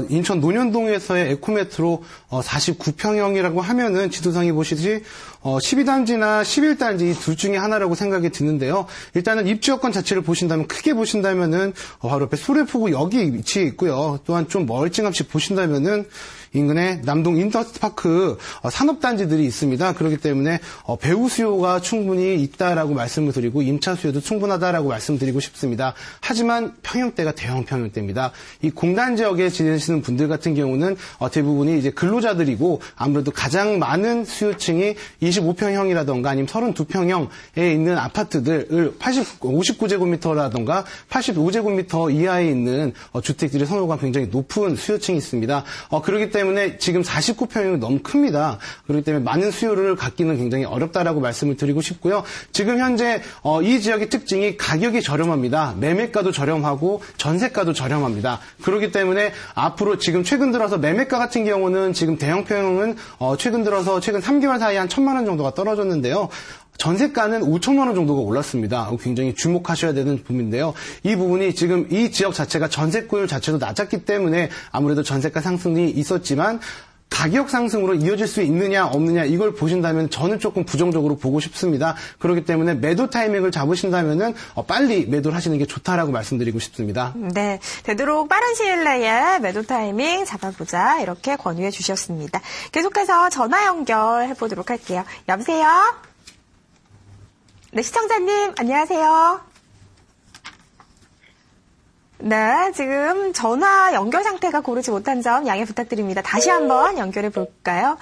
인천 논현동에서의 에코메트로 49평형이라고 하면은 지도상에 보시듯이 12단지나 11단지 둘 중에 하나라고 생각이 드는데요. 일단은 입주여건 자체를 보신다면 크게 보신다면은 바로 옆에 소래포구 여기 위치해 있고요. 또한 좀 멀찌감치 보신다면은 인근에 남동 인더스트파크 산업단지들이 있습니다. 그렇기 때문에 배후 수요가 충분히 있다라고 말씀을 드리고 임차 수요도 충분하다라고 말씀드리고 싶습니다. 하지만 평형대가 대형 평형대입니다. 이 공단 지역에 지내시는 분들 같은 경우는 대부분이 이제 근로자들이고 아무래도 가장 많은 수요층이 25평형이라던가 아니면 32평형에 있는 아파트들을 59제곱미터라던가 85제곱미터 이하에 있는 주택들의 선호가 굉장히 높은 수요층이 있습니다. 그렇기 때문에 지금 49평이 너무 큽니다. 그렇기 때문에 많은 수요를 갖기는 굉장히 어렵다라고 말씀을 드리고 싶고요. 지금 현재 이 지역의 특징이 가격이 저렴합니다. 매매가도 저렴하고 전세가도 저렴합니다. 그렇기 때문에 앞으로 지금 최근 들어서 매매가 같은 경우는 지금 대형평형은 최근 들어서 최근 3개월 사이에 한 1,000만 원 정도가 떨어졌는데요. 전세가는 5천만 원 정도가 올랐습니다. 굉장히 주목하셔야 되는 부분인데요. 이 부분이 지금 이 지역 자체가 전세가율 자체도 낮았기 때문에 아무래도 전세가 상승이 있었지만 가격 상승으로 이어질 수 있느냐 없느냐 이걸 보신다면 저는 조금 부정적으로 보고 싶습니다. 그렇기 때문에 매도 타이밍을 잡으신다면은 빨리 매도를 하시는 게 좋다라고 말씀드리고 싶습니다. 네, 되도록 빠른 시일 내에 매도 타이밍 잡아보자 이렇게 권유해 주셨습니다. 계속해서 전화 연결해 보도록 할게요. 여보세요? 네, 시청자님, 안녕하세요. 네, 지금 전화 연결 상태가 고르지 못한 점 양해 부탁드립니다. 다시 한번 연결해 볼까요?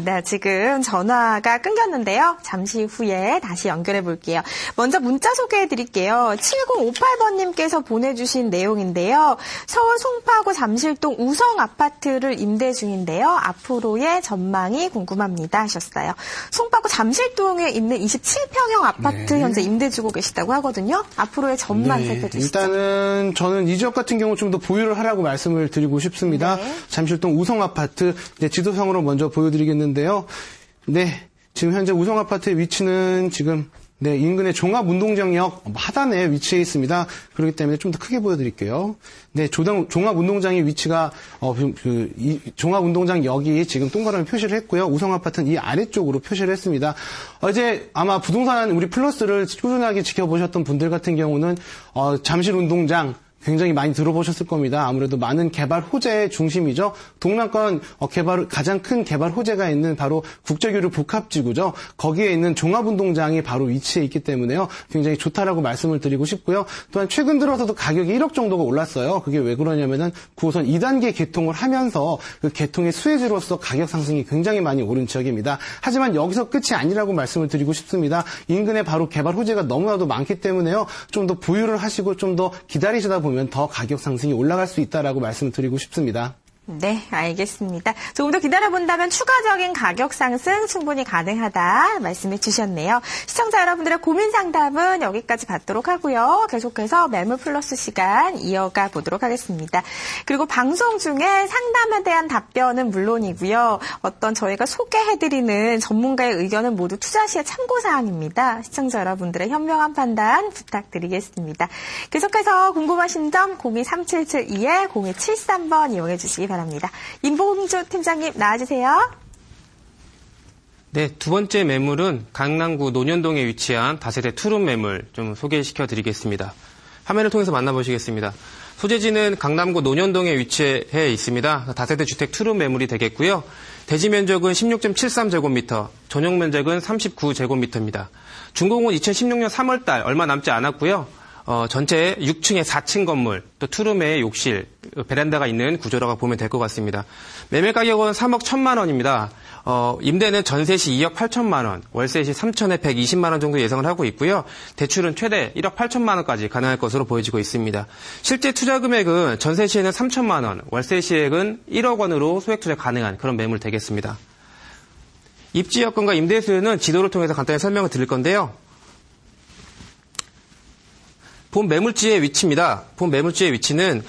네, 지금 전화가 끊겼는데요. 잠시 후에 다시 연결해 볼게요. 먼저 문자 소개해 드릴게요. 7058번님께서 보내주신 내용인데요. 서울 송파구 잠실동 우성 아파트를 임대 중인데요. 앞으로의 전망이 궁금합니다 하셨어요. 송파구 잠실동에 있는 27평형 아파트 네. 현재 임대 주고 계시다고 하거든요. 앞으로의 전망 살펴주시죠. 일단은 저는 이 지역 같은 경우 좀 더 보유를 하라고 말씀을 드리고 싶습니다. 네. 잠실동 우성 아파트 지도상으로 먼저 보여드리겠는데요. 네, 지금 현재 우성 아파트의 위치는 지금 인근의 종합운동장역 하단에 위치해 있습니다. 그렇기 때문에 좀 더 크게 보여드릴게요. 네, 종합운동장의 위치가 종합운동장역이 지금 동그라미 표시를 했고요. 우성 아파트는 이 아래쪽으로 표시를 했습니다. 어제 아마 부동산 우리 플러스를 꾸준하게 지켜보셨던 분들 같은 경우는 잠실운동장 굉장히 많이 들어보셨을 겁니다. 아무래도 많은 개발 호재의 중심이죠. 동남권 가장 큰 개발 호재가 있는 바로 국제교류 복합지구죠. 거기에 있는 종합운동장이 바로 위치해 있기 때문에요. 굉장히 좋다라고 말씀을 드리고 싶고요. 또한 최근 들어서도 가격이 1억 정도가 올랐어요. 그게 왜 그러냐면은 9호선 2단계 개통을 하면서 그 개통의 수혜지로서 가격 상승이 굉장히 많이 오른 지역입니다. 하지만 여기서 끝이 아니라고 말씀을 드리고 싶습니다. 인근에 바로 개발 호재가 너무나도 많기 때문에요. 좀 더 보유를 하시고 좀 더 기다리시다 보면 더 가격 상승이 올라갈 수 있다라고 말씀을 드리고 싶습니다. 네, 알겠습니다. 조금 더 기다려본다면 추가적인 가격 상승 충분히 가능하다 말씀해 주셨네요. 시청자 여러분들의 고민 상담은 여기까지 받도록 하고요. 계속해서 매물 플러스 시간 이어가 보도록 하겠습니다. 그리고 방송 중에 상담에 대한 답변은 물론이고요. 어떤 저희가 소개해드리는 전문가의 의견은 모두 투자 시의 참고사항입니다. 시청자 여러분들의 현명한 판단 부탁드리겠습니다. 계속해서 궁금하신 점 023772-0273번 이용해 주시기 바랍니다. 임봉주 팀장님 나와주세요. 네, 두 번째 매물은 강남구 논현동에 위치한 다세대 투룸 매물 좀 소개시켜 드리겠습니다. 화면을 통해서 만나보시겠습니다. 소재지는 강남구 논현동에 위치해 있습니다. 다세대 주택 투룸 매물이 되겠고요. 대지 면적은 16.73제곱미터, 전용 면적은 39제곱미터입니다. 준공은 2016년 3월달 얼마 남지 않았고요. 전체 6층에 4층 건물, 또 투룸에 욕실, 베란다가 있는 구조라고 보면 될 것 같습니다. 매매 가격은 3억 1천만 원입니다. 임대는 전세 시 2억 8천만 원, 월세 시 3천에 120만 원 정도 예상을 하고 있고요. 대출은 최대 1억 8천만 원까지 가능할 것으로 보여지고 있습니다. 실제 투자 금액은 전세 시에는 3천만 원, 월세 시액은 1억 원으로 소액 투자 가능한 그런 매물 되겠습니다. 입지 여건과 임대 수요는 지도를 통해서 간단히 설명을 드릴 건데요. 본 매물지의 위치입니다. 본 매물지의 위치는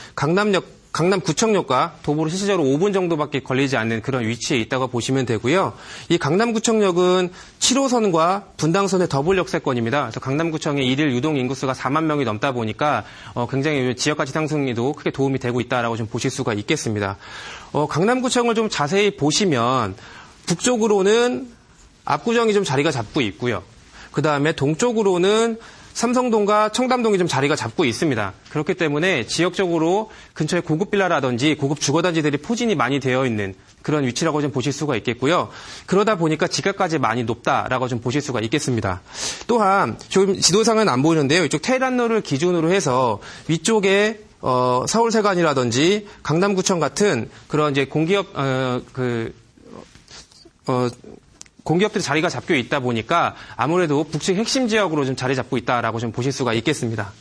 강남구청역과 도보로 실질적으로 5분 정도밖에 걸리지 않는 그런 위치에 있다고 보시면 되고요. 이 강남구청역은 7호선과 분당선의 더블 역세권입니다. 그래서 강남구청의 일일 유동 인구수가 4만 명이 넘다 보니까 굉장히 지역가치 상승에도 크게 도움이 되고 있다라고 좀 보실 수가 있겠습니다. 강남구청을 좀 자세히 보시면 북쪽으로는 압구정이 좀 자리가 잡고 있고요. 그 다음에 동쪽으로는 삼성동과 청담동이 좀 자리가 잡고 있습니다. 그렇기 때문에 지역적으로 근처에 고급 빌라라든지 고급 주거단지들이 포진이 많이 되어 있는 그런 위치라고 좀 보실 수가 있겠고요. 그러다 보니까 집값까지 많이 높다라고 좀 보실 수가 있겠습니다. 또한 지금 지도상은 안 보이는데요. 이쪽 테헤란로를 기준으로 해서 위쪽에 서울세관이라든지 강남구청 같은 그런 이제 공기업들이 자리가 잡혀 있다 보니까 아무래도 북측 핵심 지역으로 좀 자리 잡고 있다라고 좀 보실 수가 있겠습니다.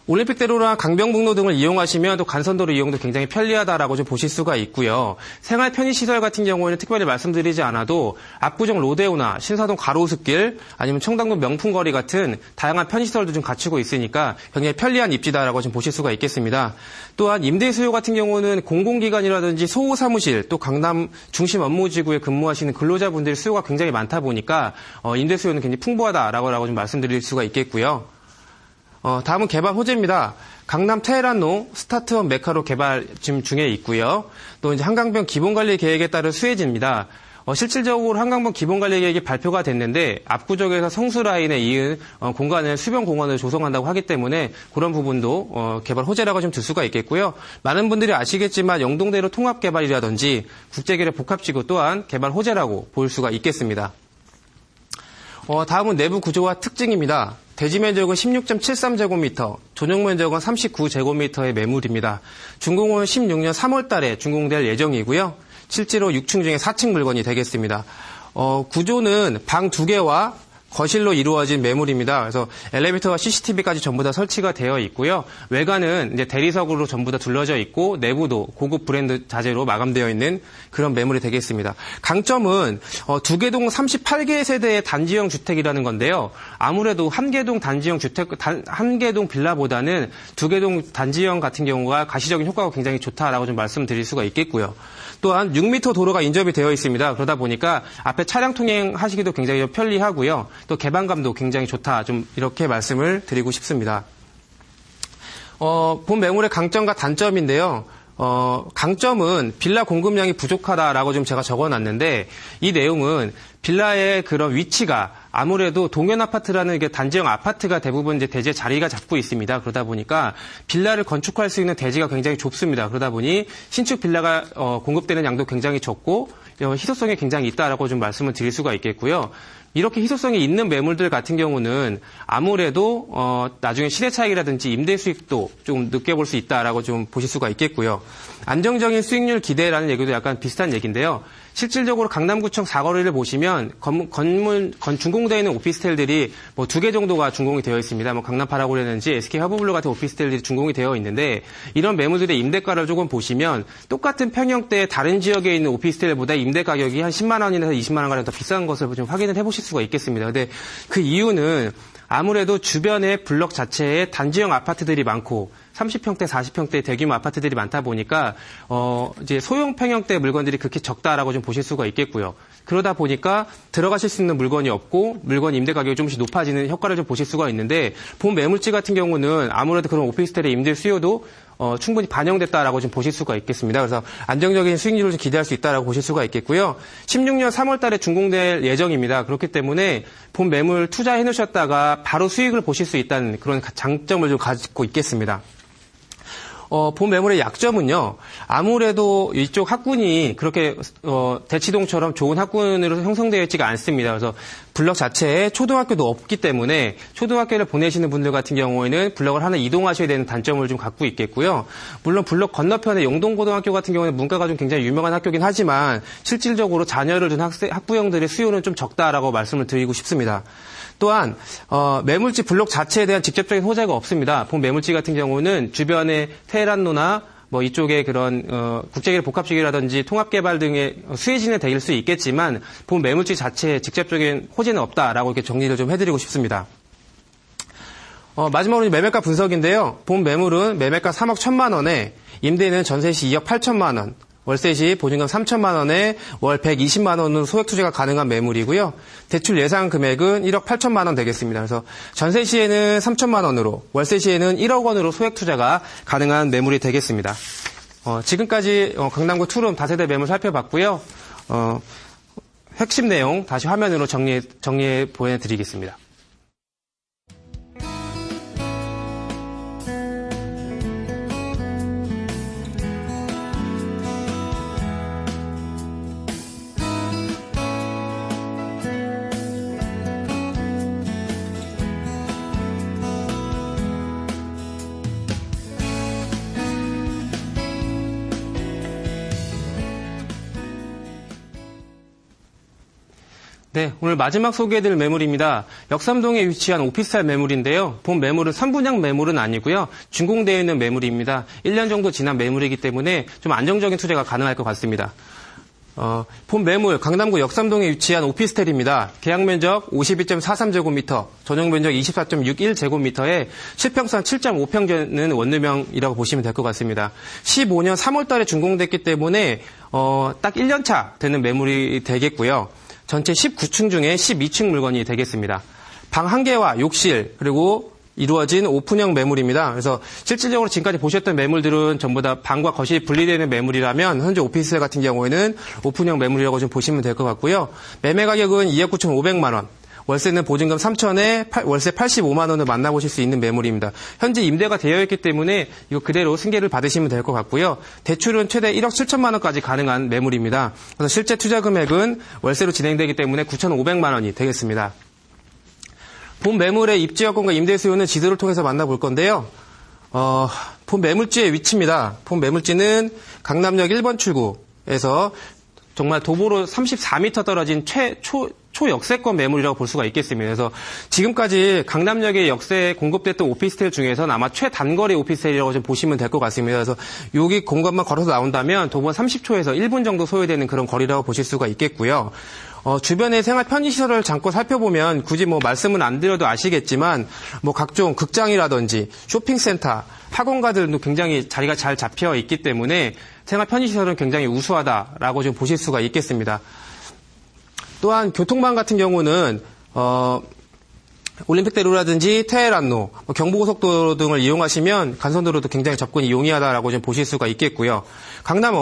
올림픽대로나 강변북로 등을 이용하시면 또 간선도로 이용도 굉장히 편리하다라고 좀 보실 수가 있고요. 생활 편의시설 같은 경우에는 특별히 말씀드리지 않아도 압구정 로데오나 신사동 가로수길 아니면 청담동 명품거리 같은 다양한 편의시설도 좀 갖추고 있으니까 굉장히 편리한 입지다라고 좀 보실 수가 있겠습니다. 또한 임대 수요 같은 경우는 공공기관이라든지 소호사무실 또 강남 중심 업무지구에 근무하시는 근로자분들의 수요가 굉장히 많다 보니까 임대 수요는 굉장히 풍부하다라고 좀 말씀드릴 수가 있겠고요. 다음은 개발 호재입니다. 강남 테헤란로 스타트업 메카로 개발 지금 중에 있고요. 또 이제 한강변 기본관리 계획에 따른 수혜지입니다. 실질적으로 한강변 기본관리 계획이 발표가 됐는데 압구정에서 성수라인에 이은 공간을 수변공원을 조성한다고 하기 때문에 그런 부분도 개발 호재라고 좀 들 수가 있겠고요. 많은 분들이 아시겠지만 영동대로 통합개발이라든지 국제계획 복합지구 또한 개발 호재라고 볼 수가 있겠습니다. 다음은 내부 구조와 특징입니다. 대지 면적은 16.73제곱미터, 전용 면적은 39제곱미터의 매물입니다. 준공은 16년 3월 달에 준공될 예정이고요. 실제로 6층 중에 4층 물건이 되겠습니다. 구조는 방 2개와 거실로 이루어진 매물입니다. 그래서 엘리베이터와 CCTV까지 전부 다 설치가 되어 있고요. 외관은 이제 대리석으로 전부 다 둘러져 있고 내부도 고급 브랜드 자재로 마감되어 있는 그런 매물이 되겠습니다. 강점은 2개동 38개 세대의 단지형 주택이라는 건데요. 아무래도 한개동 단지형 주택, 한개동 빌라보다는 2개동 단지형 같은 경우가 가시적인 효과가 굉장히 좋다라고 좀 말씀드릴 수가 있겠고요. 또한 6m 도로가 인접이 되어 있습니다. 그러다 보니까 앞에 차량 통행하시기도 굉장히 편리하고요. 또 개방감도 굉장히 좋다. 좀 이렇게 말씀을 드리고 싶습니다. 본 매물의 강점과 단점인데요. 강점은 빌라 공급량이 부족하다라고 좀 제가 적어놨는데 이 내용은 빌라의 그런 위치가 아무래도 동현 아파트라는 이게 단지형 아파트가 대부분 이제 대지에 자리가 잡고 있습니다. 그러다 보니까 빌라를 건축할 수 있는 대지가 굉장히 좁습니다. 그러다 보니 신축 빌라가 공급되는 양도 굉장히 적고 희소성이 굉장히 있다라고 좀 말씀을 드릴 수가 있겠고요. 이렇게 희소성이 있는 매물들 같은 경우는 아무래도 나중에 시대 차익이라든지 임대 수익도 좀 느껴볼 수 있다라고 좀 보실 수가 있겠고요. 안정적인 수익률 기대라는 얘기도 약간 비슷한 얘기인데요. 실질적으로 강남구청 사거리를 보시면 준공되어 있는 오피스텔들이 뭐 2개 정도가 준공이 되어 있습니다. 뭐 강남 파라고라든지 SK 화보블루 같은 오피스텔들이 준공이 되어 있는데 이런 매물들의 임대가를 조금 보시면 똑같은 평형대의 다른 지역에 있는 오피스텔보다 임대 가격이 한 10만 원이나 20만 원 가량 더 비싼 것을 좀 확인을 해보실 수가 있겠습니다. 근데 그 이유는 아무래도 주변에 블럭 자체에 단지형 아파트들이 많고 30평대, 40평대 대규모 아파트들이 많다 보니까 이제 소형 평형대 물건들이 그렇게 적다라고 좀 보실 수가 있겠고요. 그러다 보니까 들어가실 수 있는 물건이 없고 물건 임대 가격이 조금씩 높아지는 효과를 좀 보실 수가 있는데 본 매물지 같은 경우는 아무래도 그런 오피스텔의 임대 수요도 충분히 반영됐다라고 좀 보실 수가 있겠습니다. 그래서 안정적인 수익률을 좀 기대할 수 있다라고 보실 수가 있겠고요. 16년 3월 달에 준공될 예정입니다. 그렇기 때문에 본 매물 투자해 놓으셨다가 바로 수익을 보실 수 있다는 그런 장점을 좀 가지고 있겠습니다. 본 매물의 약점은요. 아무래도 이쪽 학군이 그렇게 대치동처럼 좋은 학군으로 형성되어 있지가 않습니다. 그래서 블럭 자체에 초등학교도 없기 때문에 초등학교를 보내시는 분들 같은 경우에는 블럭을 하나 이동하셔야 되는 단점을 좀 갖고 있겠고요. 물론 블럭 건너편에 영동고등학교 같은 경우는 문과가 좀 굉장히 유명한 학교긴 하지만 실질적으로 자녀를 둔 학부형들의 수요는 좀 적다라고 말씀을 드리고 싶습니다. 또한 매물지 블록 자체에 대한 직접적인 호재가 없습니다. 본 매물지 같은 경우는 주변에 테헤란로나 뭐 이쪽에 그런 국제기술 복합지구라든지 통합개발 등의 수혜진에 대일 수 있겠지만 본 매물지 자체에 직접적인 호재는 없다라고 이렇게 정리를 좀 해드리고 싶습니다. 마지막으로 매매가 분석인데요. 본 매물은 매매가 3억 1천만 원에 임대는 전세시 2억 8천만 원. 월세 보증금 3천만 원에 월 120만 원으로 소액 투자가 가능한 매물이고요. 대출 예상 금액은 1억 8천만 원 되겠습니다. 그래서 전세 시에는 3천만 원으로, 월세 시에는 1억 원으로 소액 투자가 가능한 매물이 되겠습니다. 지금까지 강남구 투룸 다세대 매물 살펴봤고요. 핵심 내용 다시 화면으로 정리해 보내드리겠습니다. 네, 오늘 마지막 소개해드릴 매물입니다. 역삼동에 위치한 오피스텔 매물인데요. 본 매물은 선분양 매물은 아니고요. 준공되어 있는 매물입니다. 1년 정도 지난 매물이기 때문에 좀 안정적인 투자가 가능할 것 같습니다. 본 매물 강남구 역삼동에 위치한 오피스텔입니다. 계약 면적 52.43제곱미터, 전용 면적 24.61제곱미터에 실평수한 7.5평 원룸형이라고 보시면 될 것 같습니다. 15년 3월 달에 준공됐기 때문에 딱 1년 차 되는 매물이 되겠고요. 전체 19층 중에 12층 물건이 되겠습니다. 방 1개와 욕실 그리고 이루어진 오픈형 매물입니다. 그래서 실질적으로 지금까지 보셨던 매물들은 전부 다 방과 거실이 분리되는 매물이라면 현재 오피스텔 같은 경우에는 오픈형 매물이라고 좀 보시면 될 것 같고요. 매매 가격은 2억 9,500만 원. 월세는 보증금 3천에 월세 85만 원을 만나보실 수 있는 매물입니다. 현재 임대가 되어 있기 때문에 이거 그대로 승계를 받으시면 될 것 같고요. 대출은 최대 1억 7천만 원까지 가능한 매물입니다. 그래서 실제 투자 금액은 월세로 진행되기 때문에 9,500만 원이 되겠습니다. 본 매물의 입지 여건과 임대 수요는 지도를 통해서 만나볼 건데요. 본 매물지의 위치입니다. 본 매물지는 강남역 1번 출구에서 정말 도보로 34m 떨어진 초역세권 매물이라고 볼 수가 있겠습니다. 그래서 지금까지 강남역에 역세 공급됐던 오피스텔 중에서는 아마 최단거리 오피스텔이라고 좀 보시면 될 것 같습니다. 그래서 여기 공간만 걸어서 나온다면 도보 30초에서 1분 정도 소요되는 그런 거리라고 보실 수가 있겠고요. 주변의 생활 편의시설을 잠깐 살펴보면 굳이 뭐 말씀은 안 드려도 아시겠지만 뭐 각종 극장이라든지 쇼핑센터, 학원가들도 굉장히 자리가 잘 잡혀 있기 때문에 생활 편의시설은 굉장히 우수하다라고 좀 보실 수가 있겠습니다. 또한 교통망 같은 경우는 올림픽대로라든지 테헤란로, 경부고속도로 등을 이용하시면 간선도로도 굉장히 접근이 용이하다라고 좀 보실 수가 있겠고요. 강남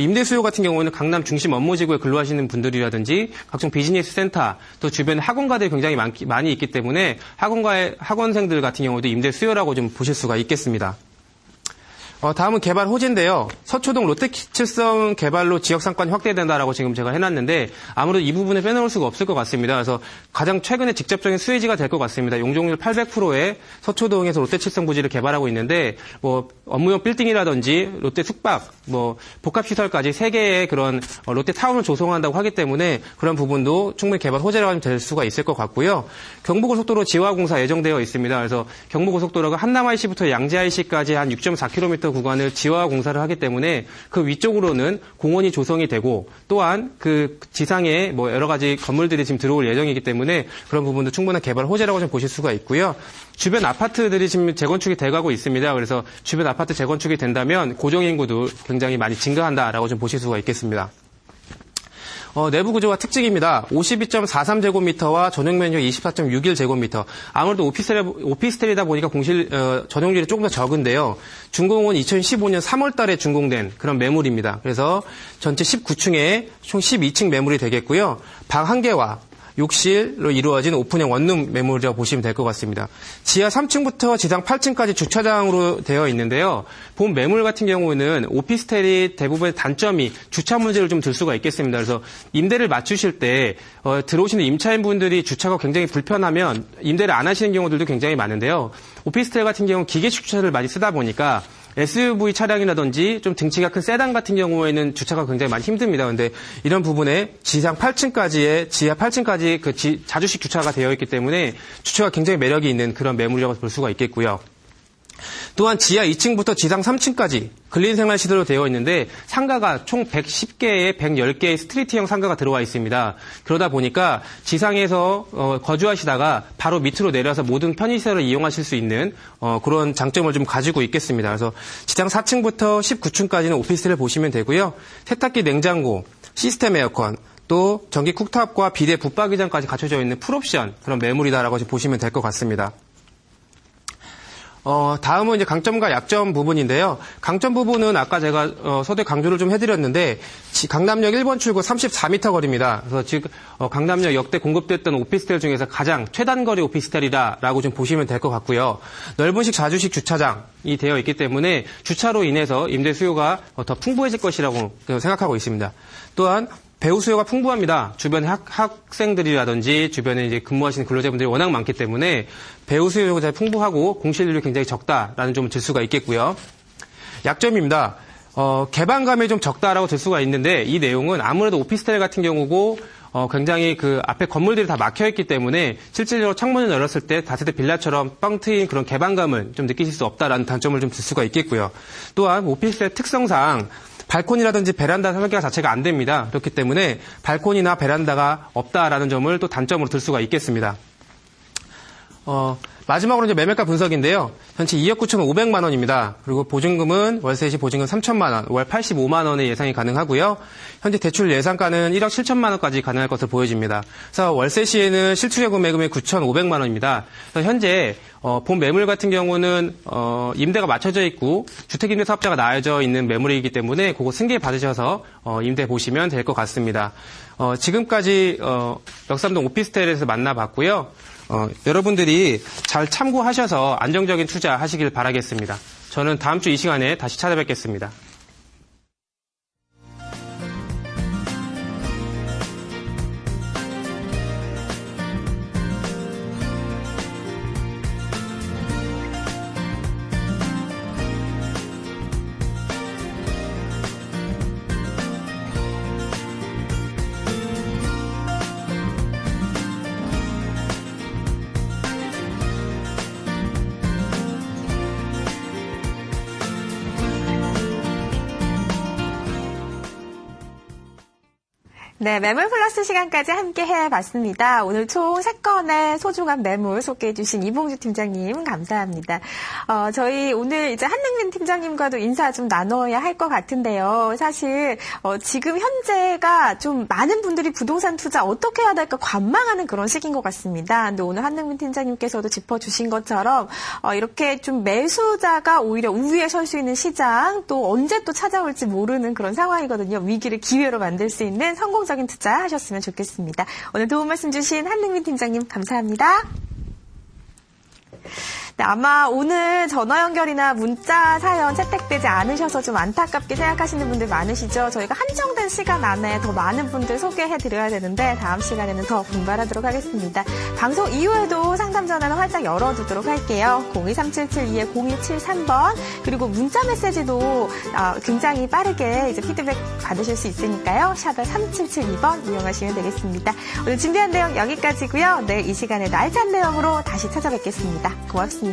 임대 수요 같은 경우는 강남 중심 업무지구에 근로하시는 분들이라든지 각종 비즈니스 센터, 또 주변에 학원가들이 굉장히 많이 있기 때문에 학원생들 같은 경우도 임대 수요라고 좀 보실 수가 있겠습니다. 다음은 개발 호재인데요. 서초동 롯데키칠성 개발로 지역 상권이 확대된다라고 지금 제가 해놨는데 아무래도 이 부분을 빼놓을 수가 없을 것 같습니다. 그래서 가장 최근에 직접적인 수혜지가 될 것 같습니다. 용적률 800%의 서초동에서 롯데칠성 부지를 개발하고 있는데 뭐 업무용 빌딩이라든지 롯데 숙박, 뭐 복합시설까지 3개의 그런 롯데타운을 조성한다고 하기 때문에 그런 부분도 충분히 개발 호재라고 하면 될 수가 있을 것 같고요. 경부고속도로 지화공사 예정되어 있습니다. 그래서 경부고속도로가 한남 IC부터 양재 IC까지 한 6.4km 구간을 지화 공사를 하기 때문에 그 위쪽으로는 공원이 조성이 되고 또한 그 지상에 뭐 여러 가지 건물들이 지금 들어올 예정이기 때문에 그런 부분도 충분한 개발 호재라고 좀 보실 수가 있고요. 주변 아파트들이 지금 재건축이 돼가고 있습니다. 그래서 주변 아파트 재건축이 된다면 고정인구도 굉장히 많이 증가한다라고 좀 보실 수가 있겠습니다. 내부 구조와 특징입니다. 52.43제곱미터와 전용 면적 24.61제곱미터. 아무래도 오피스텔이다 보니까 전용률이 조금 더 적은데요. 준공은 2015년 3월 달에 준공된 그런 매물입니다. 그래서 전체 19층에 총 12층 매물이 되겠고요. 방 1개와 욕실로 이루어진 오픈형 원룸 매물이라고 보시면 될 것 같습니다. 지하 3층부터 지상 8층까지 주차장으로 되어 있는데요. 본 매물 같은 경우는 오피스텔이 대부분의 단점이 주차 문제를 좀 들 수가 있겠습니다. 그래서 임대를 맞추실 때 들어오시는 임차인분들이 주차가 굉장히 불편하면 임대를 안 하시는 경우들도 굉장히 많은데요. 오피스텔 같은 경우는 기계식 주차를 많이 쓰다 보니까 SUV 차량이라든지 좀 등치가 큰 세단 같은 경우에는 주차가 굉장히 많이 힘듭니다. 그런데 이런 부분에 지하 8층까지 그 자주식 주차가 되어 있기 때문에 주차가 굉장히 매력이 있는 그런 매물이라고 볼 수가 있겠고요. 또한 지하 2층부터 지상 3층까지 근린생활 시설로 되어 있는데 상가가 총 110개에 110개의 스트리트형 상가가 들어와 있습니다. 그러다 보니까 지상에서 거주하시다가 바로 밑으로 내려서 모든 편의시설을 이용하실 수 있는 그런 장점을 좀 가지고 있겠습니다. 그래서 지상 4층부터 19층까지는 오피스텔을 보시면 되고요. 세탁기, 냉장고, 시스템 에어컨, 또 전기 쿡탑과 비대 붙박이장까지 갖춰져 있는 풀옵션 그런 매물이다라고 보시면 될 것 같습니다. 다음은 이제 강점과 약점 부분인데요. 강점 부분은 아까 제가 서두에 강조를 좀 해드렸는데 강남역 1번 출구 34m 거리입니다. 그래서 지금 강남역 역대 공급됐던 오피스텔 중에서 가장 최단거리 오피스텔이다라고 좀 보시면 될 것 같고요. 넓은식 자주식 주차장이 되어 있기 때문에 주차로 인해서 임대 수요가 더 풍부해질 것이라고 생각하고 있습니다. 또한 배우 수요가 풍부합니다. 주변에 학생들이라든지 주변에 이제 근무하시는 근로자분들이 워낙 많기 때문에 배우 수요가 풍부하고 공실률이 굉장히 적다라는 점을 들 수가 있겠고요. 약점입니다. 개방감이 좀 적다라고 들 수가 있는데 이 내용은 아무래도 오피스텔 같은 경우고 굉장히 그 앞에 건물들이 다 막혀있기 때문에 실질적으로 창문을 열었을 때 다세대 빌라처럼 뻥 트인 그런 개방감을 좀 느끼실 수 없다라는 단점을 좀 들 수가 있겠고요. 또한 오피스텔 특성상 발코니라든지 베란다 설계가 자체가 안 됩니다. 그렇기 때문에 발코니나 베란다가 없다라는 점을 또 단점으로 들 수가 있겠습니다. 마지막으로 이제 매매가 분석인데요. 전체 2억 9,500만 원입니다. 그리고 보증금은 월세 시 보증금 3천만 원, 월 85만 원의 예상이 가능하고요. 현재 대출 예상가는 1억 7천만 원까지 가능할 것으로 보여집니다. 그래서 월세 시에는 실투자 금액은 9,500만 원입니다. 그래서 현재 본 매물 같은 경우는 임대가 맞춰져 있고 주택임대사업자가 나와져 있는 매물이기 때문에 그거 승계 받으셔서 임대 보시면 될 것 같습니다. 지금까지 역삼동 오피스텔에서 만나봤고요. 여러분들이 잘 참고하셔서 안정적인 투자 하시길 바라겠습니다. 저는 다음 주 이 시간에 다시 찾아뵙겠습니다. 네, 매물 플러스 시간까지 함께 해봤습니다. 오늘 총 3건의 소중한 매물 소개해주신 이봉주 팀장님 감사합니다. 저희 오늘 이제 한능민 팀장님과도 인사 좀 나눠야 할 것 같은데요. 사실 지금 현재가 좀 많은 분들이 부동산 투자 어떻게 해야 될까 관망하는 그런 시기인 것 같습니다. 근데 오늘 한능민 팀장님께서도 짚어주신 것처럼 이렇게 좀 매수자가 오히려 우위에 설 수 있는 시장 또 언제 또 찾아올지 모르는 그런 상황이거든요. 위기를 기회로 만들 수 있는 성공적인 투자 하셨으면 좋겠습니다. 오늘 도움 말씀 주신 한능민 팀장님 감사합니다. 네, 아마 오늘 전화 연결이나 문자 사연 채택되지 않으셔서 좀 안타깝게 생각하시는 분들 많으시죠? 저희가 한정된 시간 안에 더 많은 분들 소개해드려야 되는데 다음 시간에는 더 분발하도록 하겠습니다. 방송 이후에도 상담 전화는 활짝 열어두도록 할게요. 023772-0273번 그리고 문자 메시지도 굉장히 빠르게 이제 피드백 받으실 수 있으니까요. 샵에 3772번 이용하시면 되겠습니다. 오늘 준비한 내용 여기까지고요. 내일 이 시간에 알찬 내용으로 다시 찾아뵙겠습니다. 고맙습니다.